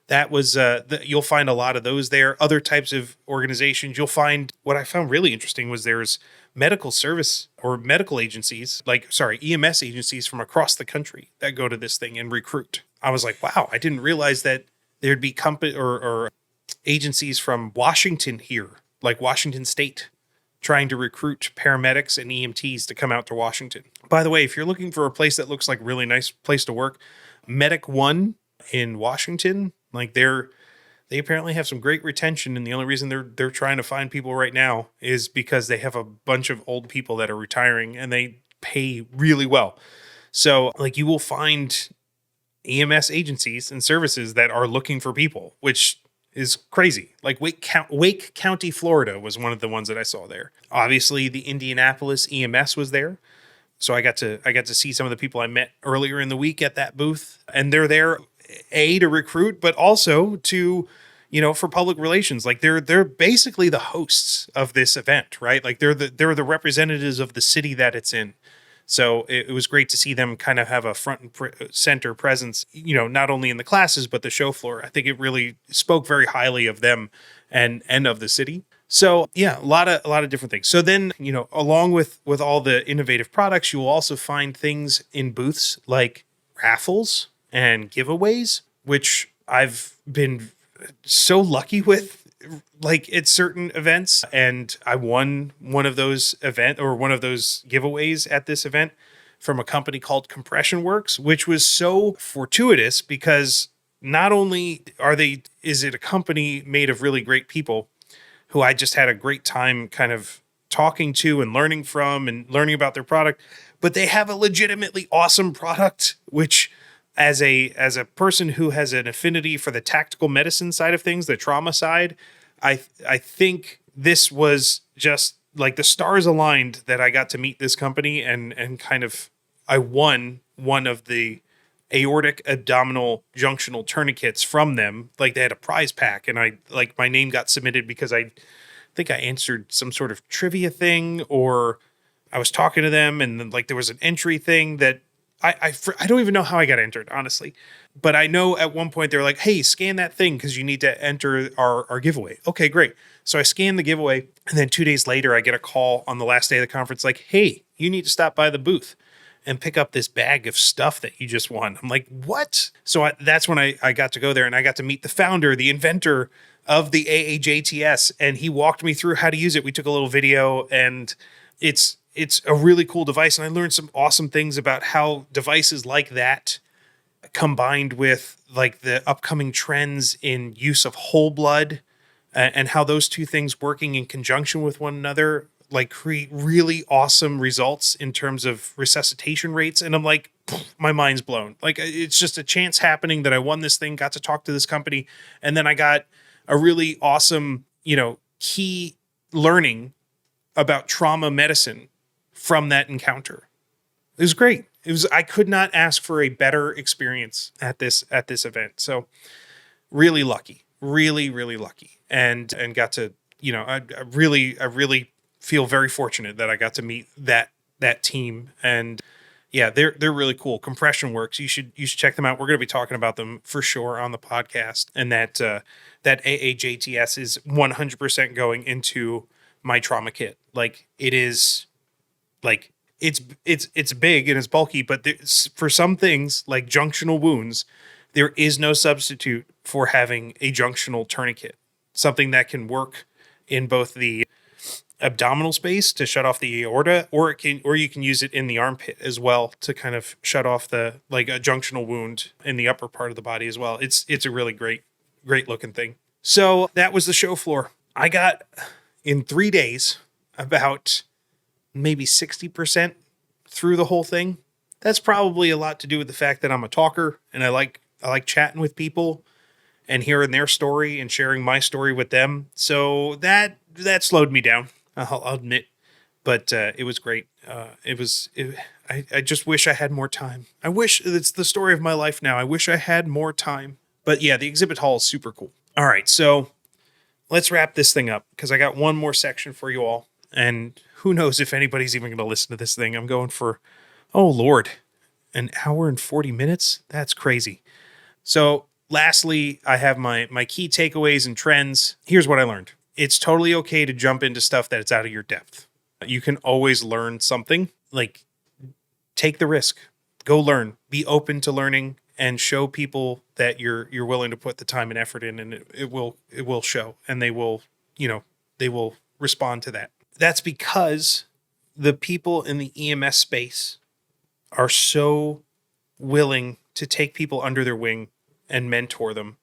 that was, you'll find a lot of those there. Other types of organizations, you'll find, what I found really interesting was there's medical service or medical agencies, EMS agencies from across the country that go to this thing and recruit. I was like, wow, I didn't realize that there'd be company or agencies from Washington here, Washington State, trying to recruit paramedics and EMTs to come out to Washington. By the way, if you're looking for a place that looks like a really nice place to work, Medic One in Washington, they apparently have some great retention, and the only reason they're trying to find people right now is because they have a bunch of old people that are retiring and they pay really well. So you will find EMS agencies and services that are looking for people, which is crazy. Wake County, Florida was one of the ones that I saw there. Obviously, the Indianapolis EMS was there. So I got to see some of the people I met earlier in the week at that booth, and they're there to recruit, but also to, for public relations. They're basically the hosts of this event, right? They're the representatives of the city that it's in. So it was great to see them kind of have a front and center presence, not only in the classes, but the show floor. I think it really spoke very highly of them and of the city. So yeah, a lot of different things. So then, along with all the innovative products, you will also find things in booths like raffles and giveaways, which I've been so lucky with, at certain events. And I won one of those giveaways at this event from a company called Compression Works, which was so fortuitous because not only is it a company made of really great people who I just had a great time kind of talking to and learning from and learning about their product, but they have a legitimately awesome product, which as a person who has an affinity for the tactical medicine side of things, the trauma side, I think this was just like the stars aligned that I got to meet this company and kind of I won one of the aortic abdominal junctional tourniquets from them. Like they had a prize pack and my name got submitted because I think I answered some sort of trivia thing, or I was talking to them and then like there was an entry thing that I don't even know how I got entered, honestly. But I know at one point they're like, hey, scan that thing because you need to enter our giveaway. Okay, great. So I scanned the giveaway, and then 2 days later, I get a call on the last day of the conference like, hey, you need to stop by the booth and pick up this bag of stuff that you just won. I'm like, what? So that's when I got to go there, and I got to meet the founder, the inventor of the AAJT-S, and he walked me through how to use it. We took a little video, and it's a really cool device, and I learned some awesome things about how devices like that combined with like the upcoming trends in use of whole blood and how those two things working in conjunction with one another like create really awesome results in terms of resuscitation rates. And I'm like, my mind's blown. Like it's just a chance happening that I won this thing, got to talk to this company, and then I got a really awesome, key learning about trauma medicine from that encounter. It was great. I could not ask for a better experience at this event. So really lucky, really, really lucky. And got to, I really feel very fortunate that I got to meet that team. And yeah, they're really cool. Compression Works. You should check them out. We're going to be talking about them for sure on the podcast. And that AAJT-S is 100% going into my trauma kit. Like it is like it's big and it's bulky, but for some things like junctional wounds, there is no substitute for having a junctional tourniquet, something that can work in both the abdominal space to shut off the aorta, or you can use it in the armpit as well to kind of shut off a junctional wound in the upper part of the body as well. It's a really great looking thing. So that was the show floor. I got in 3 days about maybe 60% through the whole thing. That's probably a lot to do with the fact that I'm a talker and I like chatting with people and hearing their story and sharing my story with them. So that slowed me down, I'll admit, but it was great. I just wish I had more time. I wish it's the story of my life now. I wish I had more time, but yeah, the exhibit hall is super cool. All right. So let's wrap this thing up because I got one more section for you all. And who knows if anybody's even going to listen to this thing. I'm going for, oh Lord, an hour and 40 minutes? That's crazy. So lastly, I have my key takeaways and trends. Here's what I learned. It's totally okay to jump into stuff that's out of your depth. You can always learn something. Like, take the risk. Go learn. Be open to learning and show people that you're willing to put the time and effort in, and it will show, and they will respond to that. That's because the people in the EMS space are so willing to take people under their wing and mentor them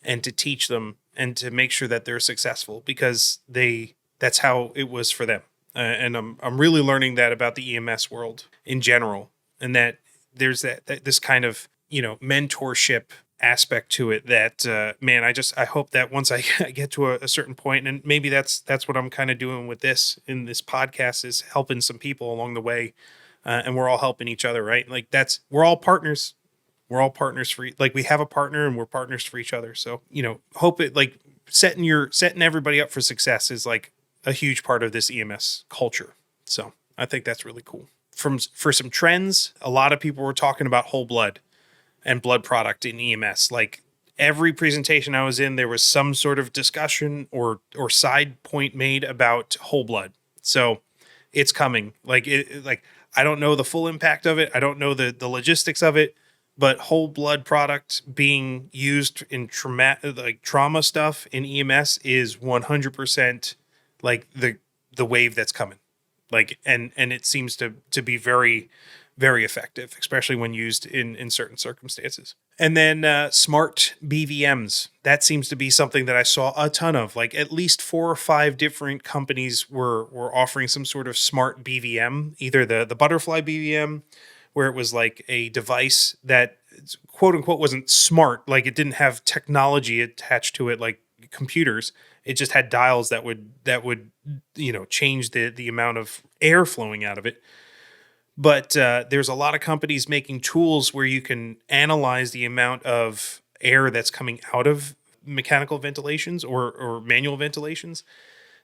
and to teach them and to make sure that they're successful because that's how it was for them. And I'm really learning that about the EMS world in general, and that there's this kind of, mentorship aspect to it that, man, I hope that once I get to a certain point, and maybe that's what I'm kind of doing with this podcast, is helping some people along the way. And we're all helping each other, right? Like we're all partners. We're all partners we have a partner and we're partners for each other. So, hope it like setting everybody up for success is like a huge part of this EMS culture. So I think that's really cool. For some trends, a lot of people were talking about whole blood and blood product in EMS. Like every presentation I was in, there was some sort of discussion or side point made about whole blood. So it's coming. I don't know the full impact of it. I don't know the logistics of it, but whole blood product being used in trauma stuff in EMS is 100% like the wave that's coming. Like, and it seems to be very, very effective, especially when used in certain circumstances. And then smart BVMs. That seems to be something that I saw a ton of. Like at least 4 or 5 different companies were offering some sort of smart BVM, either the butterfly BVM, where it was like a device that quote unquote wasn't smart, like it didn't have technology attached to it like computers. It just had dials that would change the amount of air flowing out of it. But there's a lot of companies making tools where you can analyze the amount of air that's coming out of mechanical ventilations or manual ventilations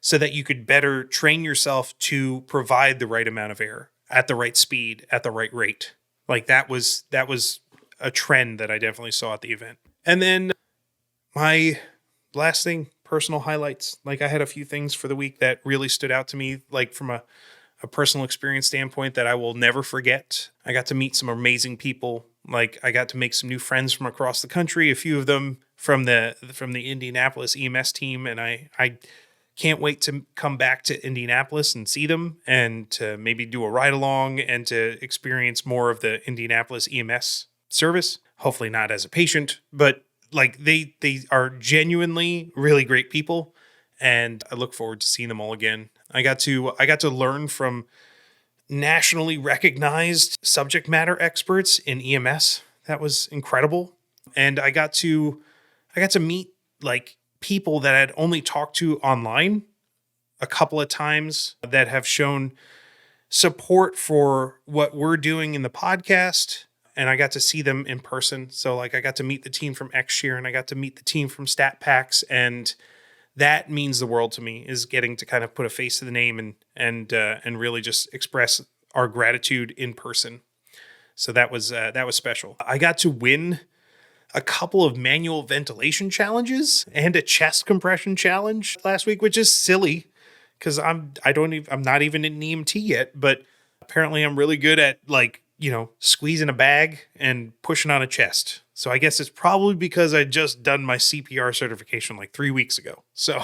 so that you could better train yourself to provide the right amount of air at the right speed, at the right rate. Like that was a trend that I definitely saw at the event. And then my last thing, personal highlights. Like I had a few things for the week that really stood out to me, like from a personal experience standpoint that I will never forget. I got to meet some amazing people. Like I got to make some new friends from across the country, a few of them from the Indianapolis EMS team. And I can't wait to come back to Indianapolis and see them and to maybe do a ride along and to experience more of the Indianapolis EMS service. Hopefully not as a patient, but like they are genuinely really great people. And I look forward to seeing them all again. I got to learn from nationally recognized subject matter experts in EMS. That was incredible. And I got to meet like people that I'd only talked to online a couple of times that have shown support for what we're doing in the podcast. And I got to see them in person. So like I got to meet the team from xShear and I got to meet the team from StatPacks, and that means the world to me, is getting to kind of put a face to the name and really just express our gratitude in person. So that was special. I got to win a couple of manual ventilation challenges and a chest compression challenge last week, which is silly because I'm not even in EMT yet, but apparently I'm really good at squeezing a bag and pushing on a chest. So I guess it's probably because I just done my CPR certification like 3 weeks ago. So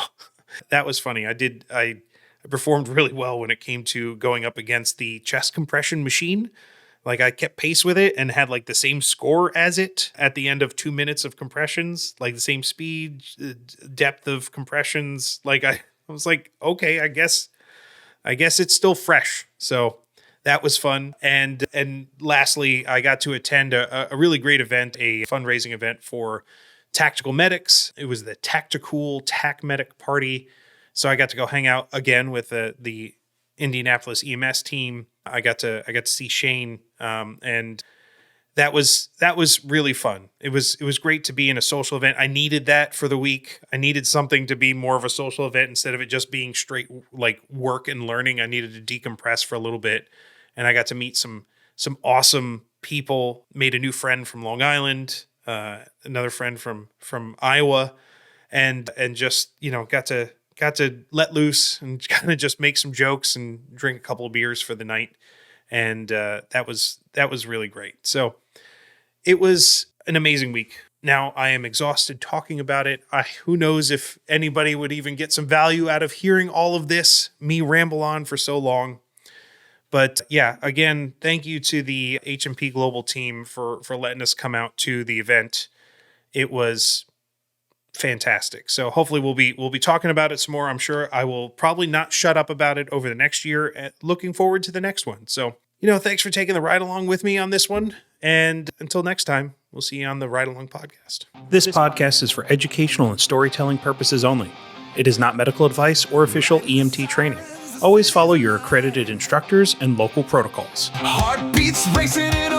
that was funny. I performed really well when it came to going up against the chest compression machine. Like I kept pace with it and had like the same score as it at the end of 2 minutes of compressions, like the same speed, depth of compressions. Like I was like, okay, I guess it's still fresh. So that was fun. And lastly, I got to attend a really great event, a fundraising event for tactical medics. It was the Tactical Tac Medic Party. So I got to go hang out again with the Indianapolis EMS team. I got to see Shane, and that was really fun. It was great to be in a social event. I needed that for the week. I needed something to be more of a social event instead of it just being straight like work and learning. I needed to decompress for a little bit. And I got to meet some awesome people, made a new friend from Long Island, another friend from Iowa, and just, got to let loose and kind of just make some jokes and drink a couple of beers for the night. And that was really great. So it was an amazing week. Now I am exhausted talking about it. Who knows if anybody would even get some value out of hearing all of this, me ramble on for so long. But yeah, again, thank you to the H&P Global team for letting us come out to the event. It was fantastic. So hopefully we'll be talking about it some more. I'm sure I will probably not shut up about it over the next year. Looking forward to the next one. So, thanks for taking the ride along with me on this one. And until next time, we'll see you on the Ride Along podcast. This podcast is for educational and storytelling purposes only. It is not medical advice or official EMT training. Always follow your accredited instructors and local protocols. Heartbeats racing in